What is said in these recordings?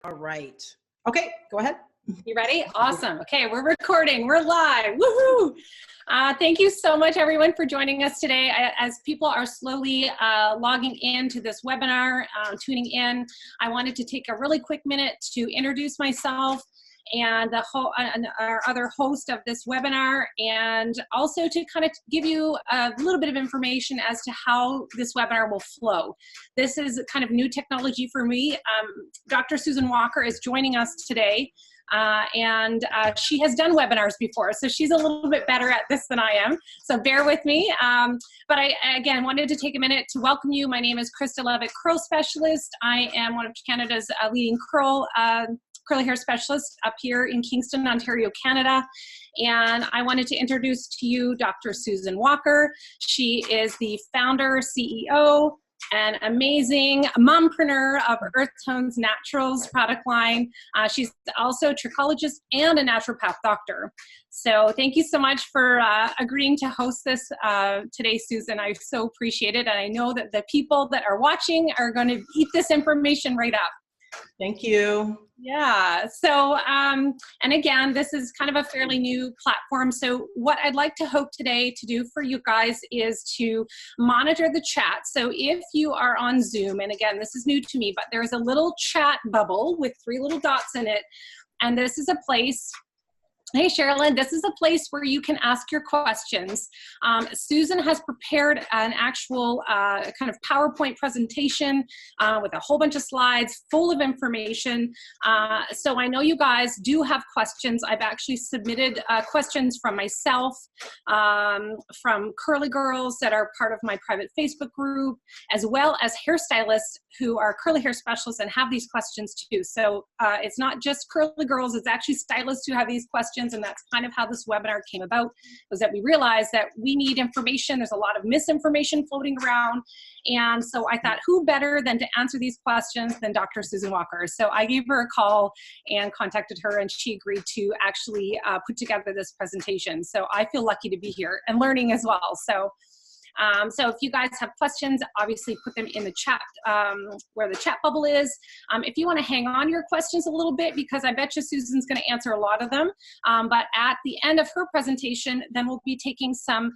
All right. Okay, go ahead. You ready? Awesome. Okay, we're recording. We're live. Woohoo! Thank you so much, everyone, for joining us today. As people are slowly logging into this webinar, tuning in, I wanted to take a really quick minute to introduce myself and our other host of this webinar, and also to kind of give you a little bit of information as to how this webinar will flow. This is kind of new technology for me. Dr. Susan Walker is joining us today. She has done webinars before, so she's a little bit better at this than I am, so bear with me. But I, again, wanted to take a minute to welcome you. My name is Krista Levitt, Curl Specialist. I am one of Canada's leading curly hair specialists up here in Kingston, Ontario, Canada. And I wanted to introduce to you Dr. Susan Walker. She is the founder, CEO, an amazing mompreneur of Earth Tones Naturals product line. She's also a trichologist and a naturopath doctor. So thank you so much for agreeing to host this today, Susan. I so appreciate it. And I know that the people that are watching are going to eat this information right up. Thank you. Yeah, so, and again, this is kind of a fairly new platform. So what I'd like to hope today to do for you guys is to monitor the chat. So if you are on Zoom, and again, this is new to me, but there's a little chat bubble with 3 little dots in it. And this is a place, hey, Sherilyn, this is a place where you can ask your questions. Susan has prepared an actual kind of PowerPoint presentation with a whole bunch of slides full of information. So I know you guys do have questions. I've actually submitted questions from myself, from curly girls that are part of my private Facebook group, as well as hairstylists who are curly hair specialists and have these questions too. So it's not just curly girls, it's actually stylists who have these questions. And that's kind of how this webinar came about, was that we realized that we need information. There's a lot of misinformation floating around. And so I thought, who better than to answer these questions than Dr. Susan Walker? So I gave her a call and contacted her, and she agreed to actually put together this presentation. So I feel lucky to be here and learning as well. So if you guys have questions, obviously put them in the chat where the chat bubble is. If you want to hang on your questions a little bit, because I bet you Susan's going to answer a lot of them. But at the end of her presentation, then we'll be taking some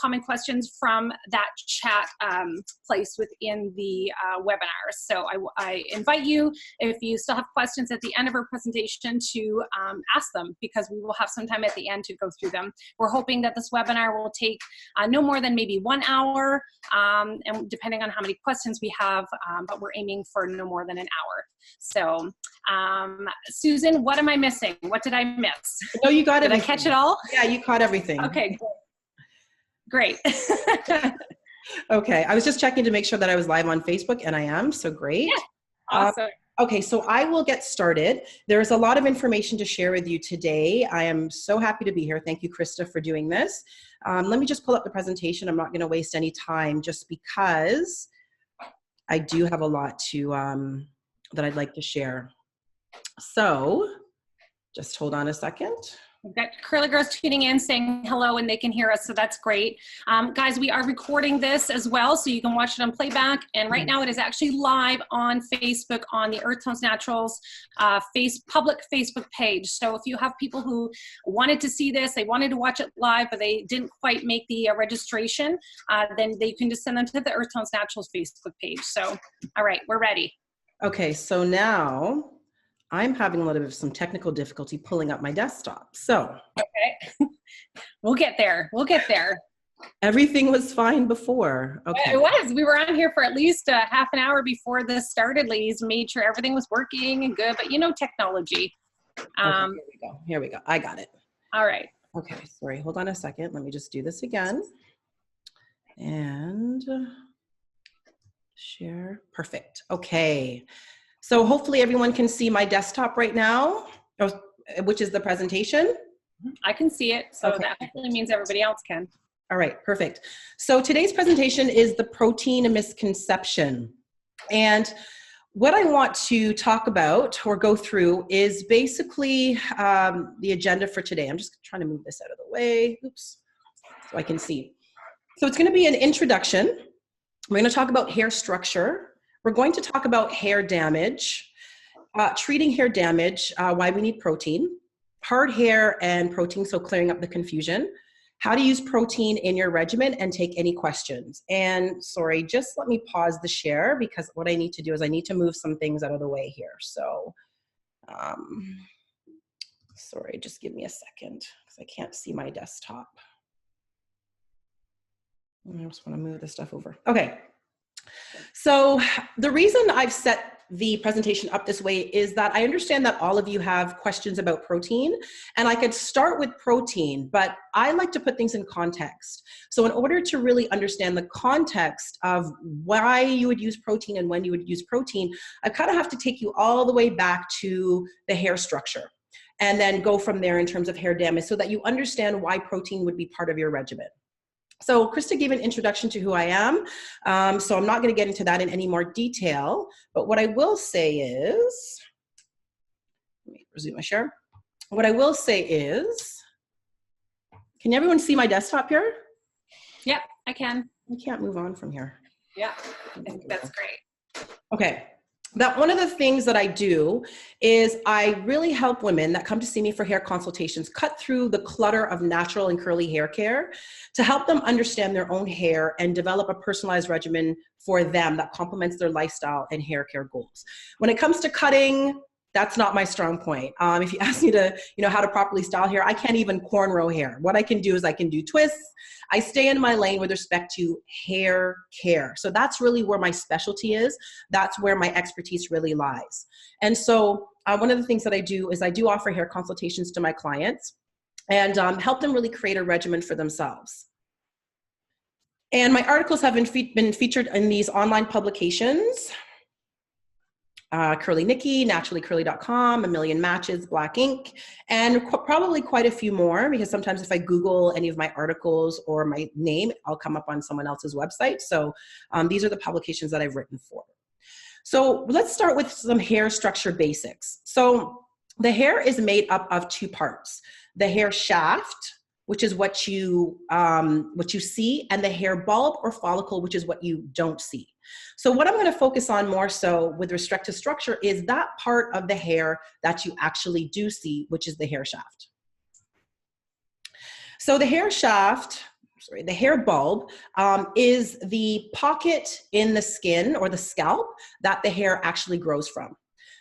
common questions from that chat place within the webinar. So I invite you, if you still have questions at the end of her presentation, to ask them, because we will have some time at the end to go through them. We're hoping that this webinar will take no more than maybe 1 hour, and depending on how many questions we have, but we're aiming for no more than an hour. So, Susan, what am I missing? What did I miss? No, you got it. Did I catch it all? Yeah, you caught everything. Okay, great. Okay, I was just checking to make sure that I was live on Facebook, and I am, so great. Yeah, awesome. Okay, so I will get started. There's a lot of information to share with you today. I am so happy to be here. Thank you, Krista, for doing this. Let me just pull up the presentation. I'm not going to waste any time, just because I do have a lot to that I'd like to share. So just hold on a second. We've got curly girls tuning in saying hello, and they can hear us, so that's great. Guys, we are recording this as well, so you can watch it on playback. And right now it is actually live on Facebook on the Earth Tones Naturals public Facebook page. So if you have people who wanted to see this, they wanted to watch it live, but they didn't quite make the registration, then they can just send them to the Earth Tones Naturals Facebook page. So, all right, we're ready. Okay, so now I'm having a little bit of some technical difficulty pulling up my desktop. So, okay, we'll get there. We'll get there. Everything was fine before. Okay. It was. We were on here for at least a half an hour before this started, ladies. Made sure everything was working and good. But you know, technology. Okay, here we go. Here we go. I got it. All right. Okay. Sorry. Hold on a second. Let me just do this again. And share. Perfect. Okay. So hopefully everyone can see my desktop right now, which is the presentation. I can see it. So okay. That hopefully means everybody else can. All right, perfect. So today's presentation is the protein misconception. And what I want to talk about or go through is basically the agenda for today. I'm just trying to move this out of the way. Oops, so I can see. So it's going to be an introduction. We're going to talk about hair structure. We're going to talk about hair damage. treating hair damage, why we need protein, hard hair and protein, so clearing up the confusion, how to use protein in your regimen, and take any questions. And sorry, just let me pause the share because what I need to do is I need to move some things out of the way here. So, sorry, just give me a second because I can't see my desktop. I just want to move this stuff over. Okay. So the reason I've set the presentation up this way is that I understand that all of you have questions about protein, and I could start with protein, but I like to put things in context. So in order to really understand the context of why you would use protein and when you would use protein, I kind of have to take you all the way back to the hair structure and then go from there in terms of hair damage so that you understand why protein would be part of your regimen. So Krista gave an introduction to who I am, so I'm not going to get into that in any more detail, but what I will say is, let me resume my share. What I will say is, can everyone see my desktop here? Yep, I can. I can't move on from here. Yeah, I think that's great. Okay. That one of the things that I do is I really help women that come to see me for hair consultations cut through the clutter of natural and curly hair care to help them understand their own hair and develop a personalized regimen for them that complements their lifestyle and hair care goals. When it comes to cutting, that's not my strong point. If you ask me to, how to properly style hair, I can't even cornrow hair. What I can do is I can do twists. I stay in my lane with respect to hair care. So that's really where my specialty is. That's where my expertise really lies. And so one of the things that I do is I do offer hair consultations to my clients and help them really create a regimen for themselves. And my articles have been featured in these online publications. Curly Nikki, naturallycurly.com, A Million Matches, Black Ink, and probably quite a few more, because sometimes if I Google any of my articles or my name, I'll come up on someone else's website. So these are the publications that I've written for. So let's start with some hair structure basics. So the hair is made up of two parts: the hair shaft, which is what you see, and the hair bulb or follicle, which is what you don't see. So what I'm going to focus on more so with respect to structure is that part of the hair that you actually do see, which is the hair shaft. So the hair shaft, the hair bulb, is the pocket in the skin or the scalp that the hair actually grows from.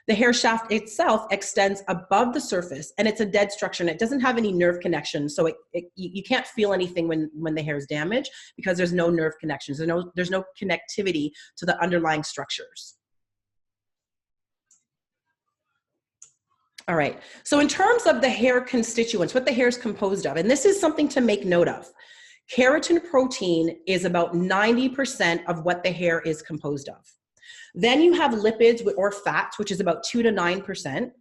The hair shaft itself extends above the surface, and it's a dead structure, and it doesn't have any nerve connections, so you can't feel anything when the hair is damaged because there's no nerve connections. There's no connectivity to the underlying structures. All right, so in terms of the hair constituents, what the hair is composed of, and this is something to make note of, keratin protein is about 90% of what the hair is composed of. Then you have lipids or fats, which is about 2 to 9%.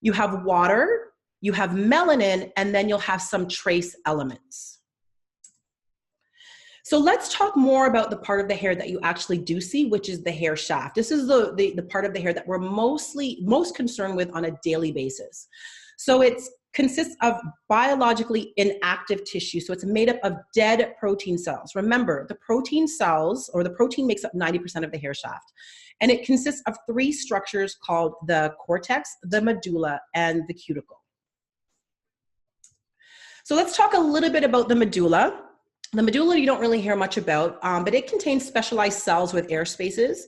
You have water, you have melanin, and then you'll have some trace elements. So let's talk more about the part of the hair that you actually do see, which is the hair shaft. This is the part of the hair that we're most concerned with on a daily basis. So it consists of biologically inactive tissue. So it's made up of dead protein cells. Remember, the protein cells, or the protein, makes up 90% of the hair shaft. And it consists of 3 structures called the cortex, the medulla, and the cuticle. So let's talk a little bit about the medulla. The medulla you don't really hear much about, but it contains specialized cells with air spaces.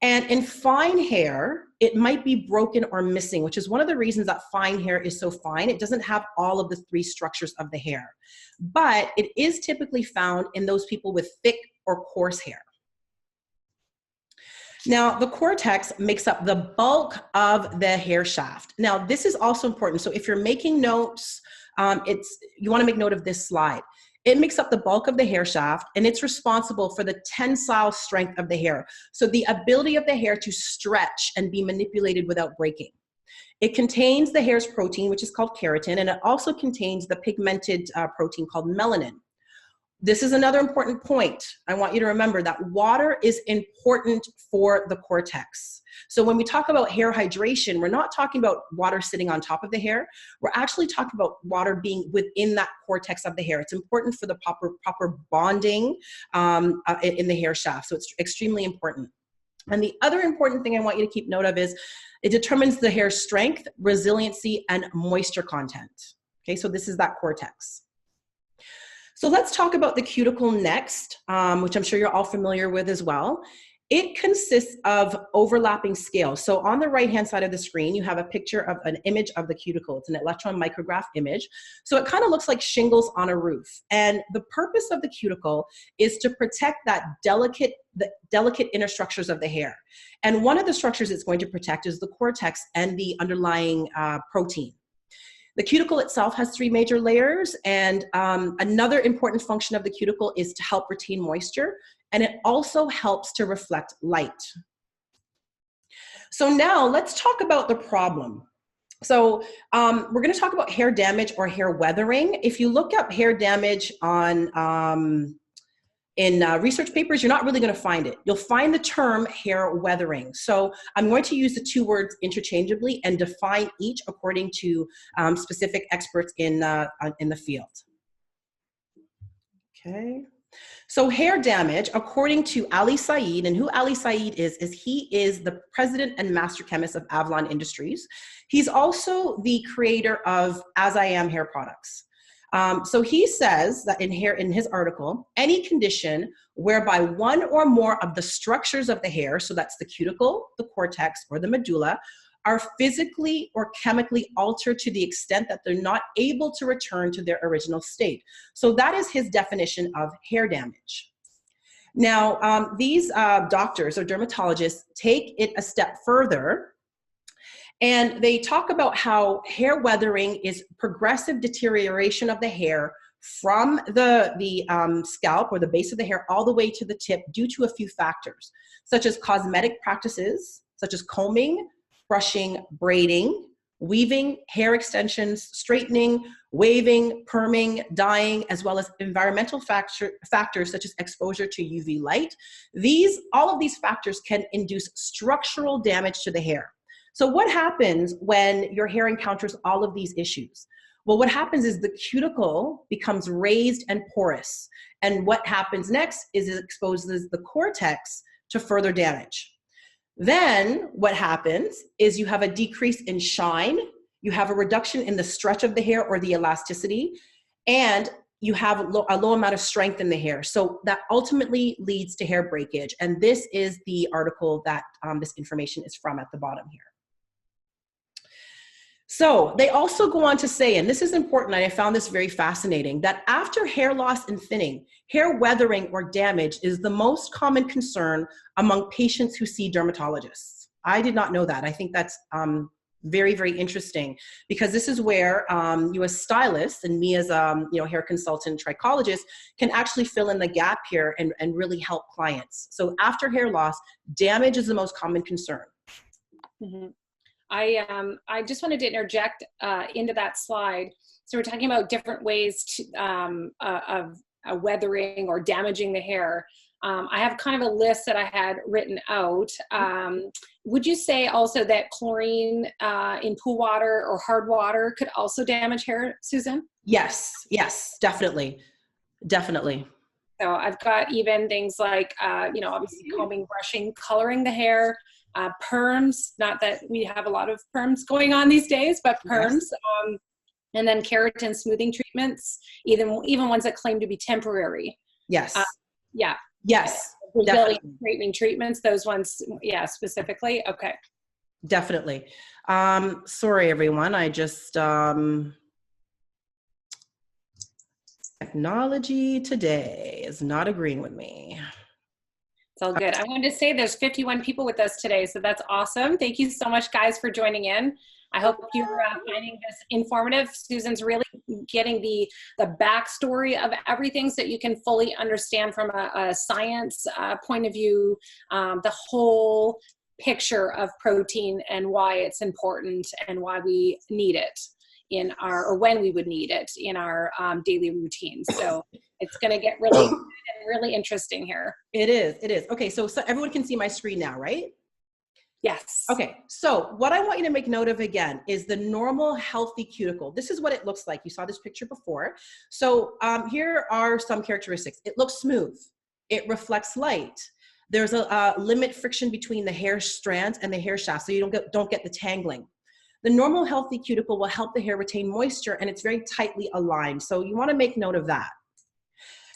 And in fine hair, it might be broken or missing, which is one of the reasons that fine hair is so fine. It doesn't have all of the 3 structures of the hair, but it is typically found in those people with thick or coarse hair. Now, the cortex makes up the bulk of the hair shaft. Now, this is also important. So if you're making notes, you want to make note of this slide. It makes up the bulk of the hair shaft, and it's responsible for the tensile strength of the hair. So the ability of the hair to stretch and be manipulated without breaking. It contains the hair's protein, which is called keratin, and it also contains the pigmented protein called melanin. This is another important point. I want you to remember that water is important for the cortex. So when we talk about hair hydration, we're not talking about water sitting on top of the hair. We're actually talking about water being within that cortex of the hair. It's important for the proper bonding in the hair shaft. So it's extremely important. And the other important thing I want you to keep note of is It determines the hair's strength, resiliency, and moisture content. Okay, so this is that cortex. So let's talk about the cuticle next, which I'm sure you're all familiar with as well. It consists of overlapping scales. So on the right-hand side of the screen, you have a picture of an image of the cuticle. It's an electron micrograph image. So it kind of looks like shingles on a roof. And the purpose of the cuticle is to protect the delicate inner structures of the hair. And one of the structures it's going to protect is the cortex and the underlying protein. The cuticle itself has 3 major layers, and another important function of the cuticle is to help retain moisture, and it also helps to reflect light. So now let's talk about the problem. So we're going to talk about hair damage or hair weathering. If you look up hair damage on in research papers, you're not really going to find it. You'll find the term hair weathering. So I'm going to use the 2 words interchangeably and define each according to specific experts in the field. Okay. So hair damage, according to Ali Saeed, and who Ali Saeed is he is the president and master chemist of Avalon Industries. He's also the creator of As I Am hair products. So he says that in his article, any condition whereby one or more of the structures of the hair, so that's the cuticle, the cortex, or the medulla, are physically or chemically altered to the extent that they're not able to return to their original state. So that is his definition of hair damage. Now, these doctors or dermatologists take it a step further, and they talk about how hair weathering is progressive deterioration of the hair from the scalp or the base of the hair all the way to the tip due to a few factors, such as cosmetic practices, such as combing, brushing, braiding, weaving, hair extensions, straightening, waving, perming, dyeing, as well as environmental factors such as exposure to UV light. All of these factors can induce structural damage to the hair. So what happens when your hair encounters all of these issues? Well, what happens is the cuticle becomes raised and porous. And what happens next is it exposes the cortex to further damage. Then what happens is you have a decrease in shine, you have a reduction in the stretch of the hair or the elasticity, and you have a low amount of strength in the hair. So that ultimately leads to hair breakage. And this is the article that this information is from at the bottom here. So they also go on to say, and this is important, and I found this very fascinating, that after hair loss and thinning, hair weathering or damage is the most common concern among patients who see dermatologists. I did not know that. I think that's very, very interesting, because this is where you as stylists and me as hair consultant trichologist can actually fill in the gap here and really help clients. So after hair loss, damage is the most common concern. Mm-hmm. I just wanted to interject into that slide. So we're talking about different ways to, of weathering or damaging the hair. I have kind of a list that I had written out. Would you say also that chlorine in pool water or hard water could also damage hair, Susan? Yes, yes, definitely, definitely. So I've got even things like, obviously combing, brushing, coloring the hair, perms, not that we have a lot of perms going on these days, but perms, yes. And then keratin smoothing treatments, even ones that claim to be temporary. Yes. Yeah. Yes. Brazilian straightening treatments, those ones, yeah, specifically. Okay. Definitely. Sorry, everyone. I just, technology today is not agreeing with me. It's all good. I wanted to say there's 51 people with us today, so that's awesome. Thank you so much, guys, for joining in. I hope you're finding this informative. Susan's really getting the backstory of everything so that you can fully understand from a science point of view the whole picture of protein and why it's important and why we need it in our, or when we would need it in our daily routines. So it's going to get really good and really interesting here. It is. It is. Okay. So everyone can see my screen now, right? Yes. Okay. So what I want you to make note of again is the normal healthy cuticle. This is what it looks like. You saw this picture before. So here are some characteristics. It looks smooth. It reflects light. There's a limit friction between the hair strands and the hair shaft, so you don't get the tangling. The normal healthy cuticle will help the hair retain moisture, and it's very tightly aligned. So you want to make note of that.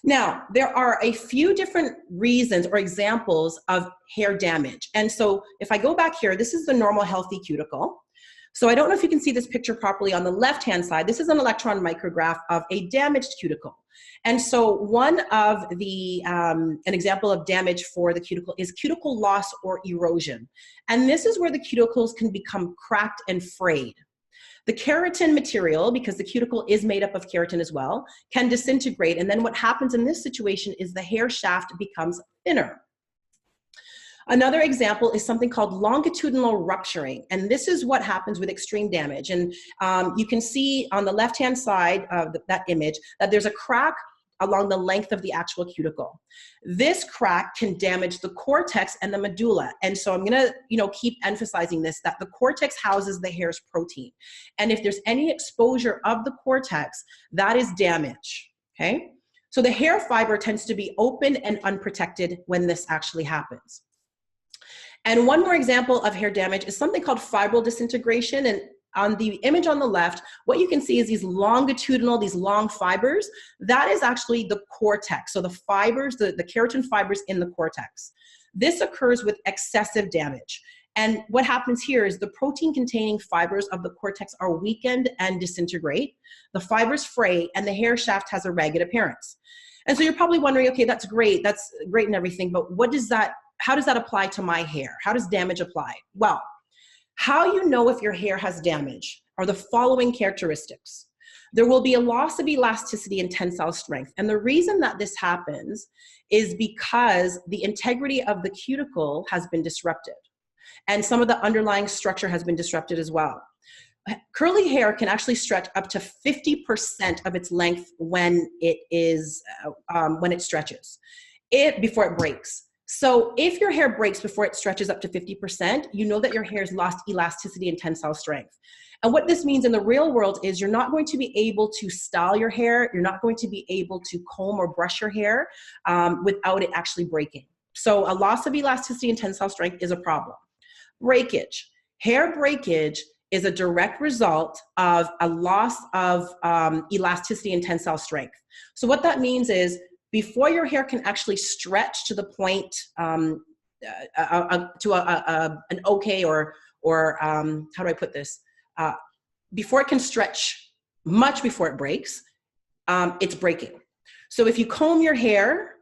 Now, there are a few different reasons or examples of hair damage. And so if I go back here, this is the normal healthy cuticle. So I don't know if you can see this picture properly. On the left-hand side, this is an electron micrograph of a damaged cuticle. And so one of the, an example of damage for the cuticle is cuticle loss or erosion. And this is where the cuticles can become cracked and frayed. The keratin material, because the cuticle is made up of keratin as well, can disintegrate. And then what happens in this situation is the hair shaft becomes thinner. Another example is something called longitudinal rupturing. And this is what happens with extreme damage. And you can see on the left-hand side of that image that there's a crack along the length of the actual cuticle. This crack can damage the cortex and the medulla. And so I'm gonna, keep emphasizing this, that the cortex houses the hair's protein. And if there's any exposure of the cortex, that is damage, okay? So the hair fiber tends to be open and unprotected when this actually happens. And one more example of hair damage is something called fibril disintegration. And on the image on the left, what you can see is these longitudinal, these long fibers. That is actually the cortex. So the fibers, the keratin fibers in the cortex. This occurs with excessive damage. And what happens here is the protein-containing fibers of the cortex are weakened and disintegrate. The fibers fray, and the hair shaft has a ragged appearance. And so you're probably wondering, okay, that's great and everything, but how does that apply to my hair? How does damage apply? Well, how you know if your hair has damage are the following characteristics. There will be a loss of elasticity and tensile strength. And the reason that this happens is because the integrity of the cuticle has been disrupted. And some of the underlying structure has been disrupted as well. Curly hair can actually stretch up to 50% of its length when it stretches, before it breaks. So if your hair breaks before it stretches up to 50%, you know that your hair has lost elasticity and tensile strength. And what this means in the real world is you're not going to be able to style your hair. You're not going to be able to comb or brush your hair without it actually breaking. So a loss of elasticity and tensile strength is a problem. Breakage. Hair breakage is a direct result of a loss of elasticity and tensile strength. So what that means is, before your hair can actually stretch to the point an okay or how do I put this? Before it can stretch, much before it breaks, it's breaking. So if you comb your hair,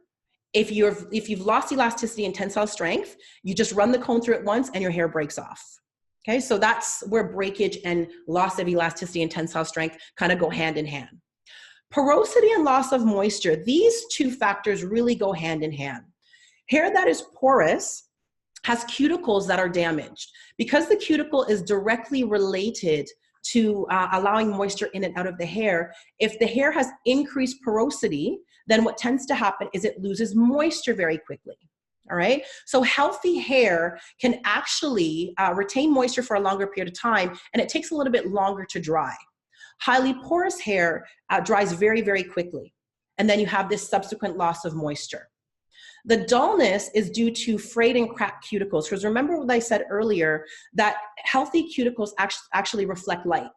if you've lost elasticity and tensile strength, you just run the comb through it once and your hair breaks off. Okay, so that's where breakage and loss of elasticity and tensile strength kind of go hand in hand. Porosity and loss of moisture, these two factors really go hand in hand. Hair that is porous has cuticles that are damaged. Because the cuticle is directly related to allowing moisture in and out of the hair, if the hair has increased porosity, then what tends to happen is it loses moisture very quickly. All right, so healthy hair can actually retain moisture for a longer period of time, and it takes a little bit longer to dry. Highly porous hair dries very, very quickly. And then you have this subsequent loss of moisture. The dullness is due to frayed and cracked cuticles. Because remember what I said earlier, that healthy cuticles actually reflect light.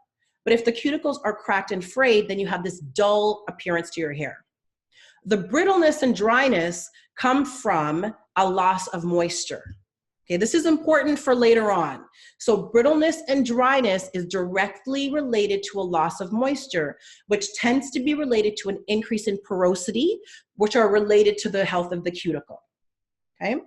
But if the cuticles are cracked and frayed, then you have this dull appearance to your hair. The brittleness and dryness come from a loss of moisture. Okay, this is important for later on. So brittleness and dryness is directly related to a loss of moisture, which tends to be related to an increase in porosity, which are related to the health of the cuticle. Okay,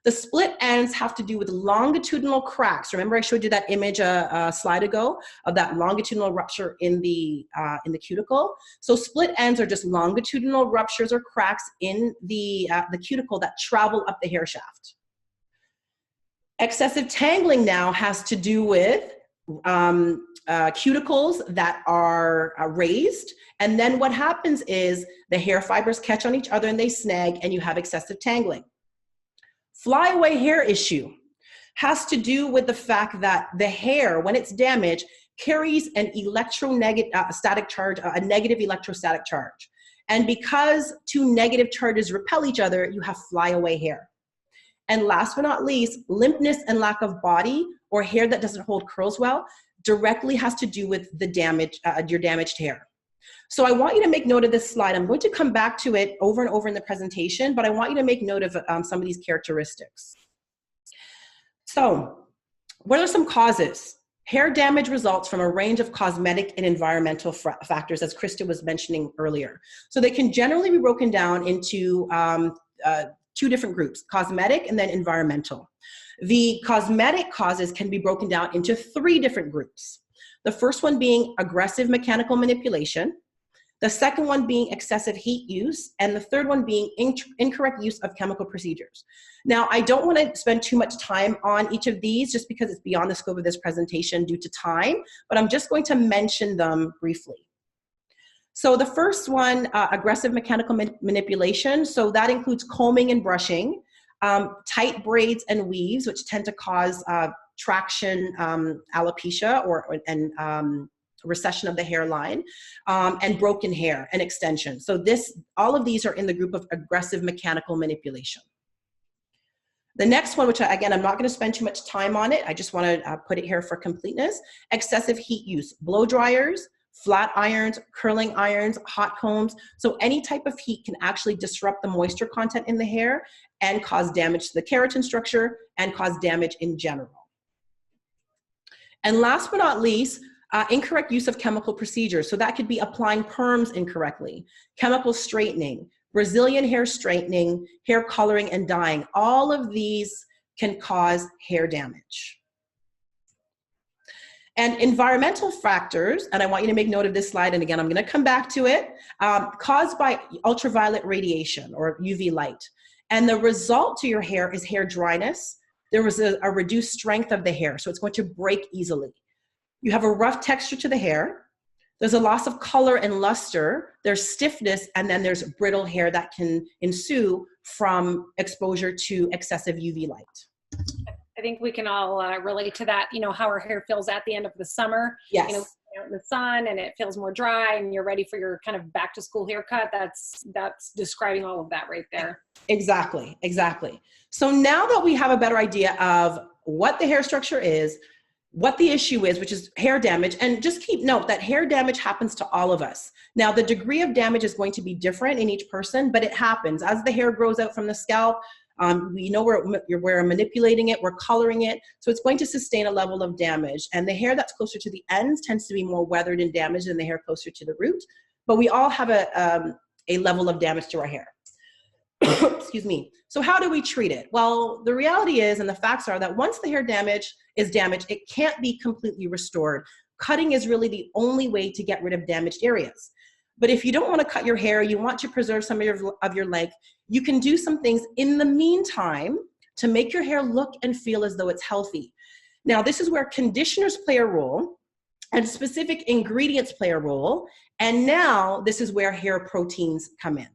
the split ends have to do with longitudinal cracks. Remember I showed you that image a slide ago of that longitudinal rupture in the cuticle. So split ends are just longitudinal ruptures or cracks in the cuticle that travel up the hair shaft. Excessive tangling now has to do with cuticles that are raised. And then what happens is the hair fibers catch on each other and they snag and you have excessive tangling. Flyaway hair issue has to do with the fact that the hair, when it's damaged, carries an electrostatic charge, a negative electrostatic charge. And because two negative charges repel each other, you have flyaway hair. And last but not least, limpness and lack of body or hair that doesn't hold curls well directly has to do with the damage, your damaged hair. So I want you to make note of this slide. I'm going to come back to it over and over in the presentation, but I want you to make note of some of these characteristics. So what are some causes? Hair damage results from a range of cosmetic and environmental factors, as Krista was mentioning earlier. So they can generally be broken down into two different groups, cosmetic and then environmental. The cosmetic causes can be broken down into three different groups. The first one being aggressive mechanical manipulation, the second one being excessive heat use, and the third one being incorrect use of chemical procedures. Now, I don't want to spend too much time on each of these just because it's beyond the scope of this presentation due to time, but I'm just going to mention them briefly. So the first one, aggressive mechanical manipulation. So that includes combing and brushing, tight braids and weaves, which tend to cause traction alopecia and recession of the hairline, and broken hair and extension. So all of these are in the group of aggressive mechanical manipulation. The next one, which again, I'm not going to spend too much time on it. I just want to put it here for completeness. Excessive heat use, blow dryers, flat irons, curling irons, hot combs. So any type of heat can actually disrupt the moisture content in the hair and cause damage to the keratin structure and cause damage in general. And last but not least, incorrect use of chemical procedures. So that could be applying perms incorrectly, chemical straightening, Brazilian hair straightening, hair coloring and dyeing. All of these can cause hair damage. And environmental factors, and I want you to make note of this slide, and again, I'm going to come back to it, caused by ultraviolet radiation or UV light. And the result to your hair is hair dryness. There was a reduced strength of the hair, so it's going to break easily. You have a rough texture to the hair. There's a loss of color and luster. There's stiffness, and then there's brittle hair that can ensue from exposure to excessive UV light. I think we can all relate to that, you know, how our hair feels at the end of the summer. Yes. You know, out in the sun and it feels more dry and you're ready for your kind of back to school haircut. That's describing all of that right there. Exactly, exactly. So now that we have a better idea of what the hair structure is, what the issue is, which is hair damage, and just keep note that hair damage happens to all of us. Now, the degree of damage is going to be different in each person, but it happens. As the hair grows out from the scalp, we know we're manipulating it, we're coloring it, so it's going to sustain a level of damage. And the hair that's closer to the ends tends to be more weathered and damaged than the hair closer to the root, but we all have a level of damage to our hair. Excuse me. So how do we treat it? Well, the reality is, and the facts are, that once the hair damage is damaged, it can't be completely restored. Cutting is really the only way to get rid of damaged areas. But if you don't want to cut your hair, you want to preserve some of your length, you can do some things in the meantime to make your hair look and feel as though it's healthy. Now, this is where conditioners play a role and specific ingredients play a role. And now this is where hair proteins come in.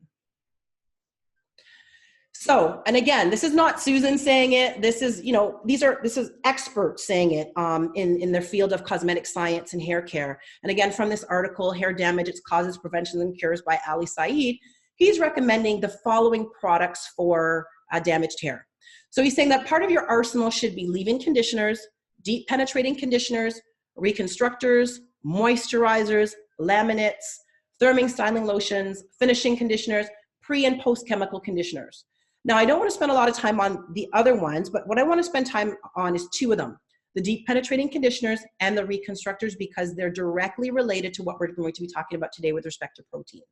So, and again, this is not Susan saying it. This is, you know, this is experts saying it in their field of cosmetic science and hair care. And again, from this article, Hair Damage, Its Causes, Prevention, and Cures by Ali Saeed, he's recommending the following products for damaged hair. So he's saying that part of your arsenal should be leave-in conditioners, deep penetrating conditioners, reconstructors, moisturizers, laminates, therming styling lotions, finishing conditioners, pre and post chemical conditioners. Now, I don't want to spend a lot of time on the other ones, but what I want to spend time on is two of them, the deep penetrating conditioners and the reconstructors, because they're directly related to what we're going to be talking about today with respect to protein.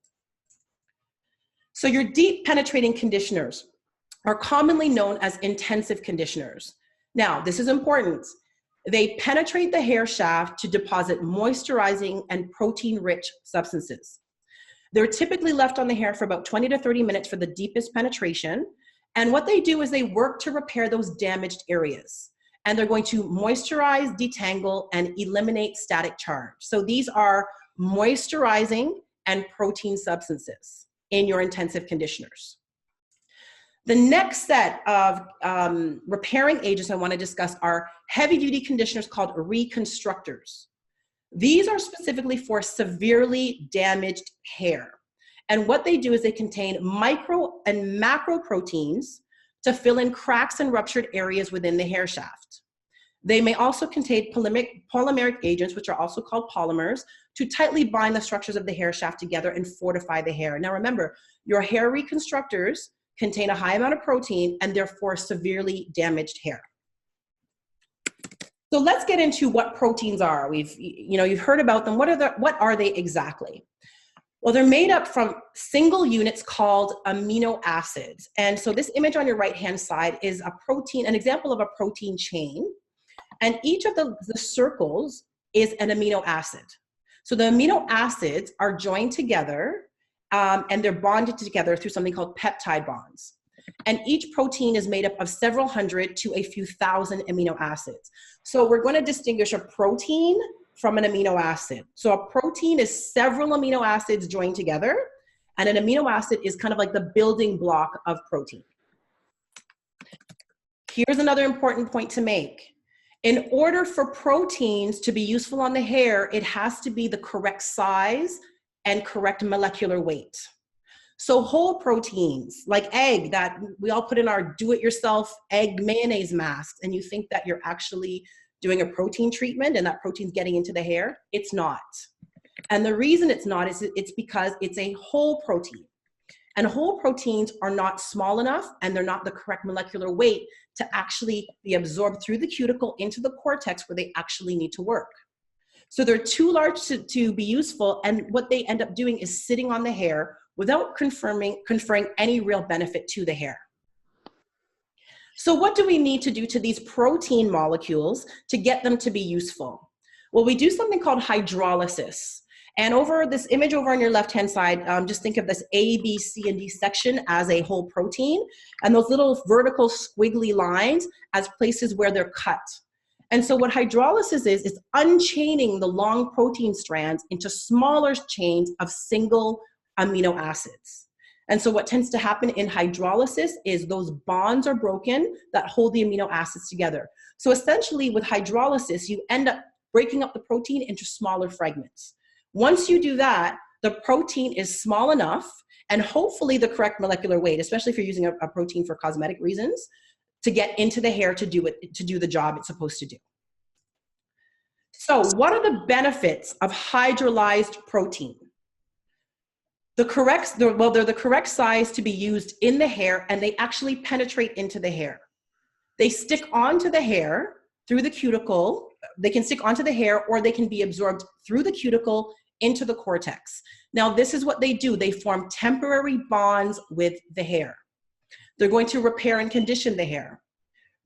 So your deep penetrating conditioners are commonly known as intensive conditioners. Now, this is important. They penetrate the hair shaft to deposit moisturizing and protein-rich substances. They're typically left on the hair for about 20 to 30 minutes for the deepest penetration. And what they do is they work to repair those damaged areas. And they're going to moisturize, detangle, and eliminate static charge. So these are moisturizing and protein substances in your intensive conditioners. The next set of repairing agents I want to discuss are heavy-duty conditioners called reconstructors. These are specifically for severely damaged hair. And what they do is they contain micro and macro proteins to fill in cracks and ruptured areas within the hair shaft. They may also contain polymeric agents, which are also called polymers, to tightly bind the structures of the hair shaft together and fortify the hair. Now remember, your hair reconstructors contain a high amount of protein and therefore severely damaged hair. So let's get into what proteins are. You've heard about them. What are they exactly? Well, they're made up from single units called amino acids. And so this image on your right-hand side is a protein, an example of a protein chain. And each of the circles is an amino acid. So the amino acids are joined together and they're bonded together through something called peptide bonds. And each protein is made up of several hundred to a few thousand amino acids. So we're going to distinguish a protein from an amino acid. So a protein is several amino acids joined together, and an amino acid is kind of like the building block of protein. Here's another important point to make. In order for proteins to be useful on the hair, it has to be the correct size and correct molecular weight. So whole proteins, like egg, that we all put in our do-it-yourself egg mayonnaise masks, and you think that you're actually doing a protein treatment and that protein's getting into the hair, it's not. And the reason it's not is it's because it's a whole protein. And whole proteins are not small enough and they're not the correct molecular weight to actually be absorbed through the cuticle into the cortex where they actually need to work. So they're too large to be useful, and what they end up doing is sitting on the hair without conferring any real benefit to the hair. So what do we need to do to these protein molecules to get them to be useful? Well, we do something called hydrolysis. And over this image over on your left-hand side, just think of this A, B, C, and D section as a whole protein, and those little vertical squiggly lines as places where they're cut. And so what hydrolysis is unchaining the long protein strands into smaller chains of single amino acids. And so what tends to happen in hydrolysis is those bonds are broken that hold the amino acids together. So essentially with hydrolysis, you end up breaking up the protein into smaller fragments. Once you do that, the protein is small enough and hopefully the correct molecular weight, especially if you're using a protein for cosmetic reasons, to get into the hair to do the job it's supposed to do. So what are the benefits of hydrolyzed protein? They're the correct size to be used in the hair, and they actually penetrate into the hair. They stick onto the hair through the cuticle. They can stick onto the hair, or they can be absorbed through the cuticle into the cortex. Now, this is what they do. They form temporary bonds with the hair. They're going to repair and condition the hair.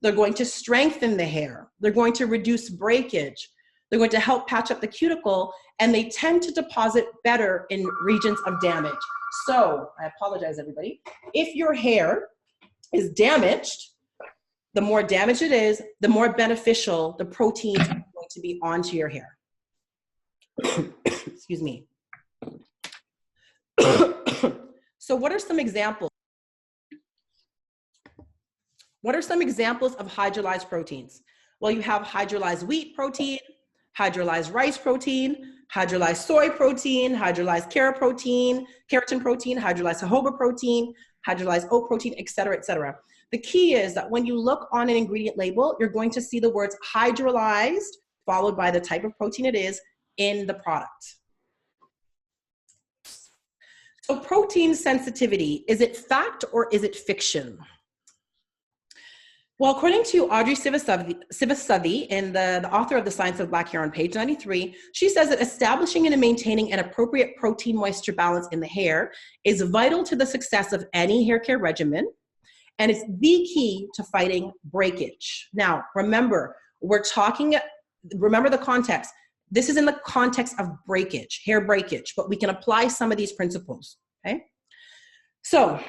They're going to strengthen the hair. They're going to reduce breakage. They're going to help patch up the cuticle, and they tend to deposit better in regions of damage. So, I apologize, everybody. If your hair is damaged, the more damaged it is, the more beneficial the proteins are going to be onto your hair. Excuse me. So what are some examples? What are some examples of hydrolyzed proteins? Well, you have hydrolyzed wheat protein, hydrolyzed rice protein, hydrolyzed soy protein, hydrolyzed keratin protein, hydrolyzed jojoba protein, hydrolyzed oat protein, et cetera, et cetera. The key is that when you look on an ingredient label, you're going to see the words hydrolyzed followed by the type of protein it is in the product. So protein sensitivity, is it fact or is it fiction? Well, according to Audrey Sivasadi, and the author of The Science of Black Hair on page 93, she says that establishing and maintaining an appropriate protein moisture balance in the hair is vital to the success of any hair care regimen, and it's the key to fighting breakage. Now, remember the context. This is in the context of breakage, hair breakage, but we can apply some of these principles, okay? So,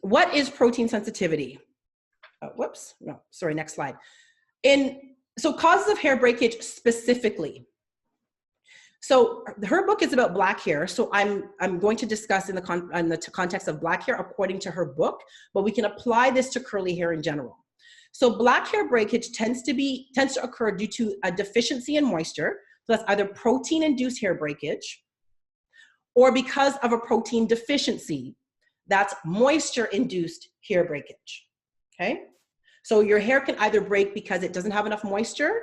what is protein sensitivity? Next slide. So causes of hair breakage specifically. So her book is about black hair, so I'm going to discuss in the context of black hair according to her book, but we can apply this to curly hair in general. So black hair breakage tends to occur due to a deficiency in moisture. So that's either protein-induced hair breakage, or because of a protein deficiency, that's moisture-induced hair breakage. okay? So your hair can either break because it doesn't have enough moisture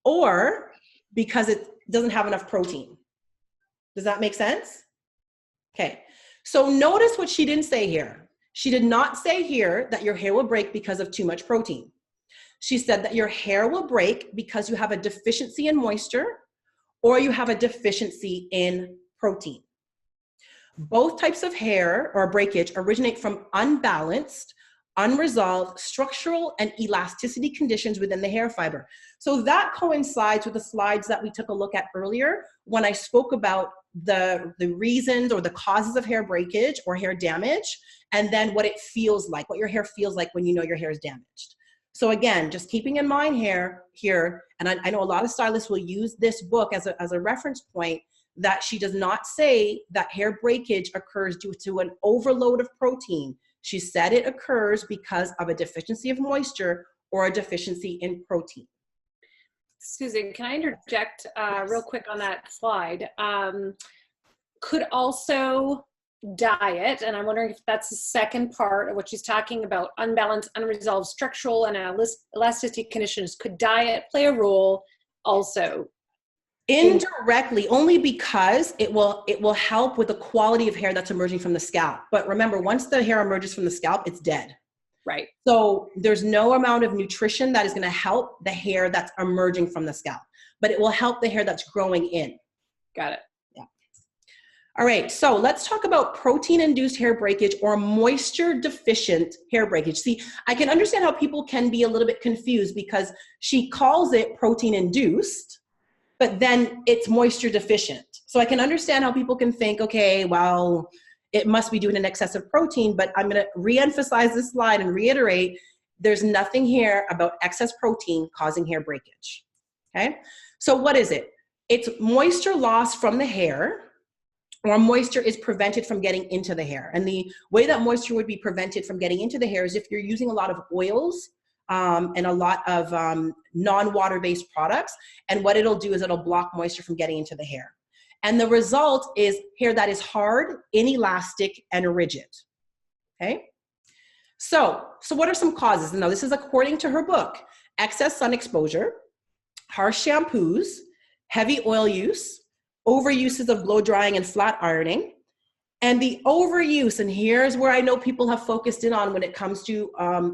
or because it doesn't have enough protein. Does that make sense? Okay, so notice what she didn't say here. She did not say here that your hair will break because of too much protein. She said that your hair will break because you have a deficiency in moisture or you have a deficiency in protein. Both types of hair or breakage originate from unbalanced, unresolved structural and elasticity conditions within the hair fiber. So that coincides with the slides that we took a look at earlier when I spoke about the reasons or the causes of hair breakage or hair damage, and then what it feels like, what your hair feels like when you know your hair is damaged. So again, just keeping in mind here, and I know a lot of stylists will use this book as a reference point, that she does not say that hair breakage occurs due to an overload of protein. She said it occurs because of a deficiency of moisture or a deficiency in protein. Susan, can I interject real quick on that slide? Could also diet, and I'm wondering if that's the second part of what she's talking about, unbalanced, unresolved structural and elasticity conditions. Could diet play a role also? Indirectly, only because it will help with the quality of hair that's emerging from the scalp. But remember, once the hair emerges from the scalp, it's dead. Right. So there's no amount of nutrition that is going to help the hair that's emerging from the scalp, but it will help the hair that's growing in. Got it. Yeah. All right, so let's talk about protein-induced hair breakage or moisture-deficient hair breakage. See, I can understand how people can be a little bit confused because she calls it protein-induced, but then it's moisture deficient. So I can understand how people can think, okay, well, it must be due to an excess of protein, but I'm gonna re-emphasize this slide and reiterate, there's nothing here about excess protein causing hair breakage, okay? So what is it? It's moisture loss from the hair, or moisture is prevented from getting into the hair. And the way that moisture would be prevented from getting into the hair is if you're using a lot of oils, and a lot of non-water-based products. And what it'll do is it'll block moisture from getting into the hair. And the result is hair that is hard, inelastic, and rigid, okay? So what are some causes? Now, this is according to her book: excess sun exposure, harsh shampoos, heavy oil use, overuses of blow drying and flat ironing, and the overuse, and here's where I know people have focused in on when it comes to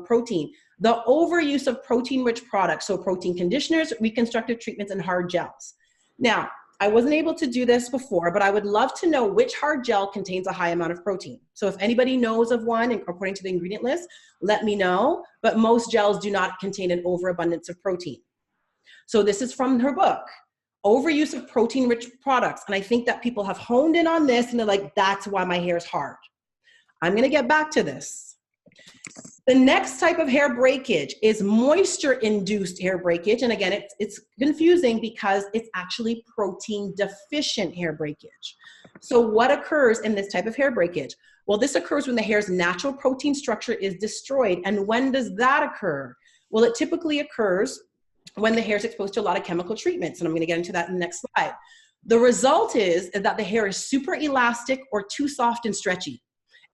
protein, the overuse of protein-rich products, so protein conditioners, reconstructive treatments, and hard gels. Now, I wasn't able to do this before, but I would love to know which hard gel contains a high amount of protein. So if anybody knows of one, according to the ingredient list, let me know, but most gels do not contain an overabundance of protein. So this is from her book. Overuse of protein-rich products. And I think that people have honed in on this and they're like, that's why my hair is hard. I'm gonna get back to this. The next type of hair breakage is moisture-induced hair breakage. And again, it's confusing because it's actually protein-deficient hair breakage. So what occurs in this type of hair breakage? Well, this occurs when the hair's natural protein structure is destroyed. And when does that occur? Well, it typically occurs when the hair is exposed to a lot of chemical treatments. And I'm going to get into that in the next slide. The result is that the hair is super elastic or too soft and stretchy,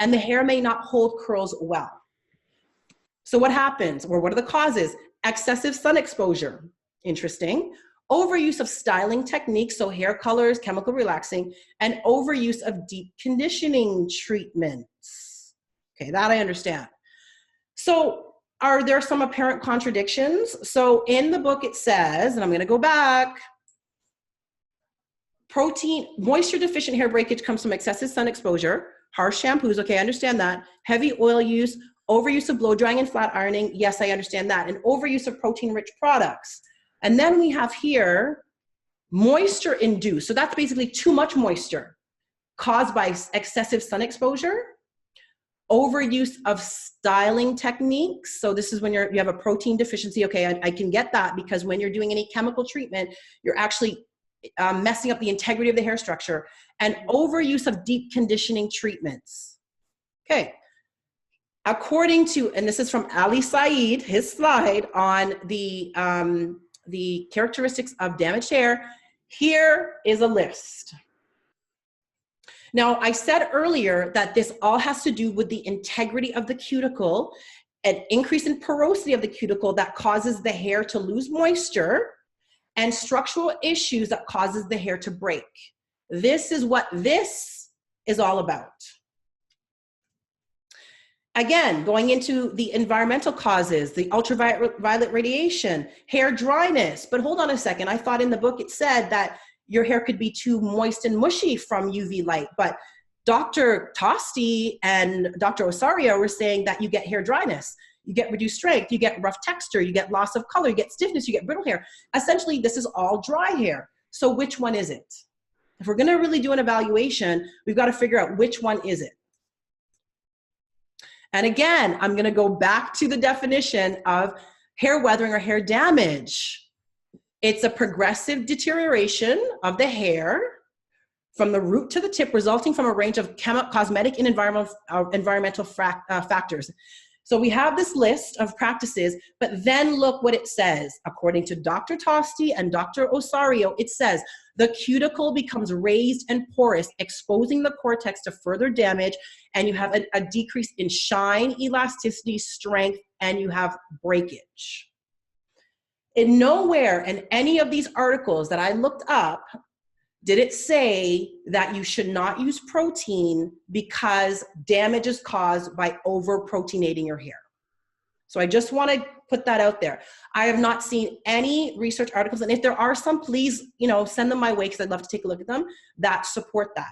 and the hair may not hold curls well. So what happens, or what are the causes? Excessive sun exposure, interesting. Overuse of styling techniques, so hair colors, chemical relaxing, and overuse of deep conditioning treatments. Okay, that I understand. So are there some apparent contradictions? So in the book it says, and I'm going to go back, moisture deficient hair breakage comes from excessive sun exposure, harsh shampoos, okay, I understand that, heavy oil use, overuse of blow drying and flat ironing, yes, I understand that, and overuse of protein-rich products. And then we have here moisture induced, so that's basically too much moisture caused by excessive sun exposure, overuse of styling techniques. So this is when you have a protein deficiency. Okay, I can get that because when you're doing any chemical treatment, you're actually messing up the integrity of the hair structure, and overuse of deep conditioning treatments. Okay, according to, and this is from Ali Saeed, his slide on the characteristics of damaged hair, here is a list. Now, I said earlier that this all has to do with the integrity of the cuticle an increase in porosity of the cuticle that causes the hair to lose moisture, and structural issues that causes the hair to break. This is what this is all about. Again, going into the environmental causes, the ultraviolet radiation, hair dryness. But hold on a second, I thought in the book it said that your hair could be too moist and mushy from UV light, but Dr. Tosti and Dr. Osario were saying that you get hair dryness, you get reduced strength, you get rough texture, you get loss of color, you get stiffness, you get brittle hair. Essentially, this is all dry hair. So which one is it? If we're gonna really do an evaluation, we've got to figure out which one is it. And again, I'm gonna go back to the definition of hair weathering or hair damage. It's a progressive deterioration of the hair from the root to the tip, resulting from a range of cosmetic and environmental factors. So we have this list of practices, but then look what it says. According to Dr. Tosti and Dr. Osario, it says, the cuticle becomes raised and porous, exposing the cortex to further damage, and you have a decrease in shine, elasticity, strength, and you have breakage. In nowhere in any of these articles that I looked up did it say that you should not use protein because damage is caused by over-proteinating your hair. So I just want to put that out there. I have not seen any research articles, and if there are some, please, send them my way because I'd love to take a look at them that support that.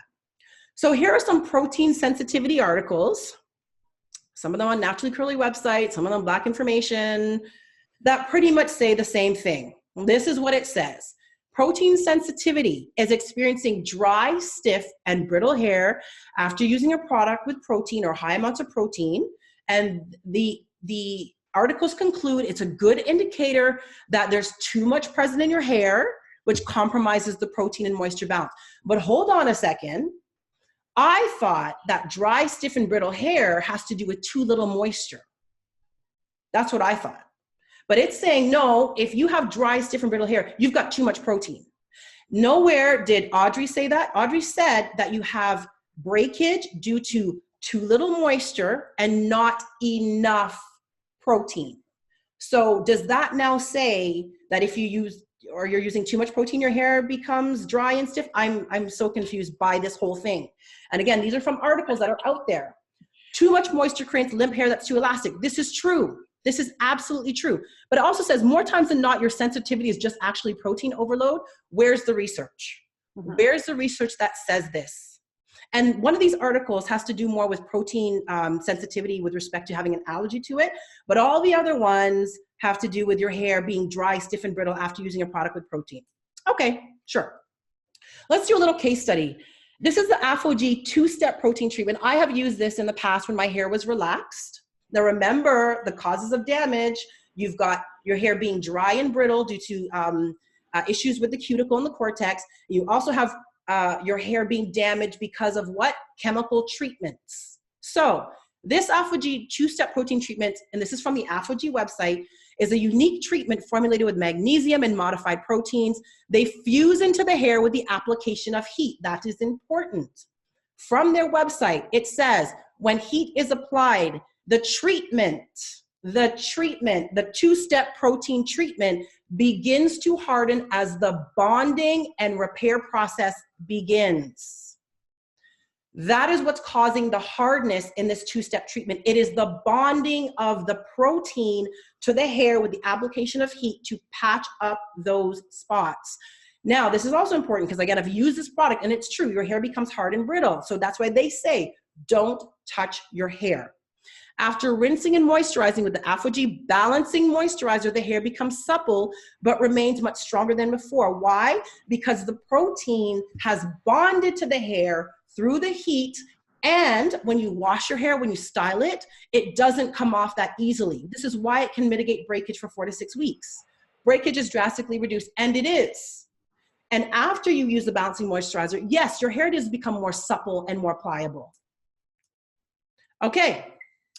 So here are some protein sensitivity articles, some of them on Naturally Curly website, some of them Black Information, that pretty much say the same thing. This is what it says. Protein sensitivity is experiencing dry, stiff, and brittle hair after using a product with protein or high amounts of protein. And the articles conclude it's a good indicator that there's too much present in your hair, which compromises the protein and moisture balance. But hold on a second. I thought that dry, stiff, and brittle hair has to do with too little moisture. That's what I thought. But it's saying, no, if you have dry, stiff, and brittle hair, you've got too much protein. Nowhere did Audrey say that. Audrey said that you have breakage due to too little moisture and not enough protein. So does that now say that if you use or you're using too much protein, your hair becomes dry and stiff? I'm so confused by this whole thing. And again, these are from articles that are out there. Too much moisture creates limp hair that's too elastic. This is true. This is absolutely true. But it also says more times than not, your sensitivity is just actually protein overload. Where's the research? Where's the research that says this? And one of these articles has to do more with protein sensitivity with respect to having an allergy to it. But all the other ones have to do with your hair being dry, stiff, and brittle after using a product with protein. Okay, sure. Let's do a little case study. This is the APHOGEE two-step protein treatment. I have used this in the past when my hair was relaxed. Now remember the causes of damage. You've got your hair being dry and brittle due to issues with the cuticle and the cortex. You also have your hair being damaged because of what? Chemical treatments. So this APHOGEE two-step protein treatment, and this is from the APHOGEE website, is a unique treatment formulated with magnesium and modified proteins. They fuse into the hair with the application of heat. That is important. From their website, it says, when heat is applied, the two-step protein treatment begins to harden as the bonding and repair process begins. That is what's causing the hardness in this two-step treatment. It is the bonding of the protein to the hair with the application of heat to patch up those spots. Now, this is also important because, again, if you use this product, and it's true, your hair becomes hard and brittle. So that's why they say, don't touch your hair. After rinsing and moisturizing with the APHOGEE Balancing Moisturizer, the hair becomes supple, but remains much stronger than before. Why? Because the protein has bonded to the hair through the heat, and when you wash your hair, when you style it, it doesn't come off that easily. This is why it can mitigate breakage for 4 to 6 weeks. Breakage is drastically reduced, and it is. And after you use the Balancing Moisturizer, yes, your hair does become more supple and more pliable. Okay.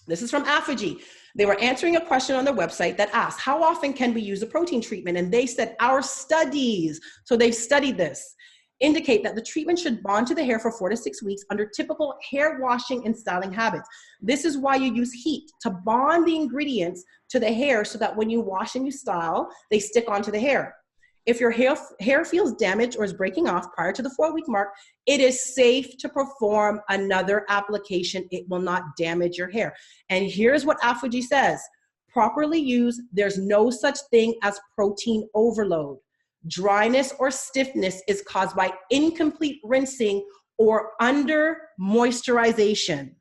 This is from APHOGEE. They were answering a question on their website that asked, how often can we use a protein treatment? And they said, our studies. So they've studied this. indicate that the treatment should bond to the hair for 4 to 6 weeks under typical hair washing and styling habits. This is why you use heat, to bond the ingredients to the hair so that when you wash and you style, they stick onto the hair. If your hair feels damaged or is breaking off prior to the 4-week mark, it is safe to perform another application. It will not damage your hair. And here's what APHOGEE says. Properly used, there's no such thing as protein overload. Dryness or stiffness is caused by incomplete rinsing or under moisturization.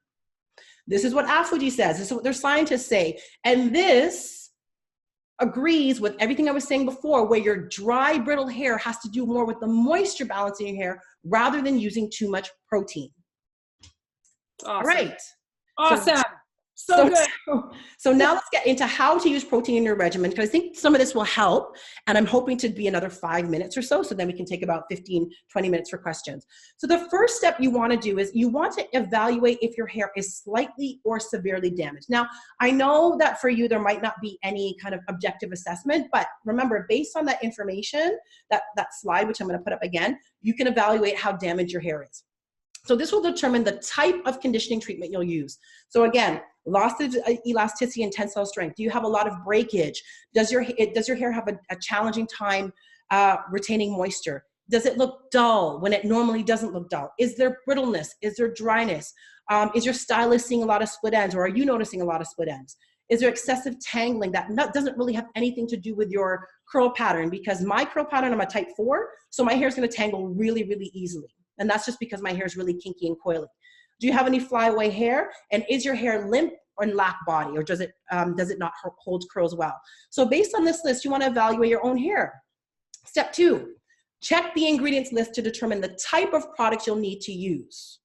This is what APHOGEE says. This is what their scientists say. And this agrees with everything I was saying before, where your dry, brittle hair has to do more with the moisture balance in your hair rather than using too much protein. Awesome. All right. Awesome. So good. So now let's get into how to use protein in your regimen, because I think some of this will help, and I'm hoping to be another 5 minutes or so then we can take about 15, 20 minutes for questions. So the first step you want to do is you want to evaluate if your hair is slightly or severely damaged. Now, I know that for you there might not be any kind of objective assessment, but remember, based on that information, that slide, which I'm going to put up again, you can evaluate how damaged your hair is. So this will determine the type of conditioning treatment you'll use. So again, loss of elasticity and tensile strength. Do you have a lot of breakage? Does your hair have a challenging time retaining moisture? Does it look dull when it normally doesn't look dull? Is there brittleness? Is there dryness? Is your stylist seeing a lot of split ends, or are you noticing a lot of split ends? Is there excessive tangling that doesn't really have anything to do with your curl pattern? Because my curl pattern, I'm a type 4, so my hair is going to tangle really, really easily. And that's just because my hair is really kinky and coily. Do you have any flyaway hair? And is your hair limp or lack body, or does it not hold curls well? So based on this list, you want to evaluate your own hair. Step 2, check the ingredients list to determine the type of products you'll need to use.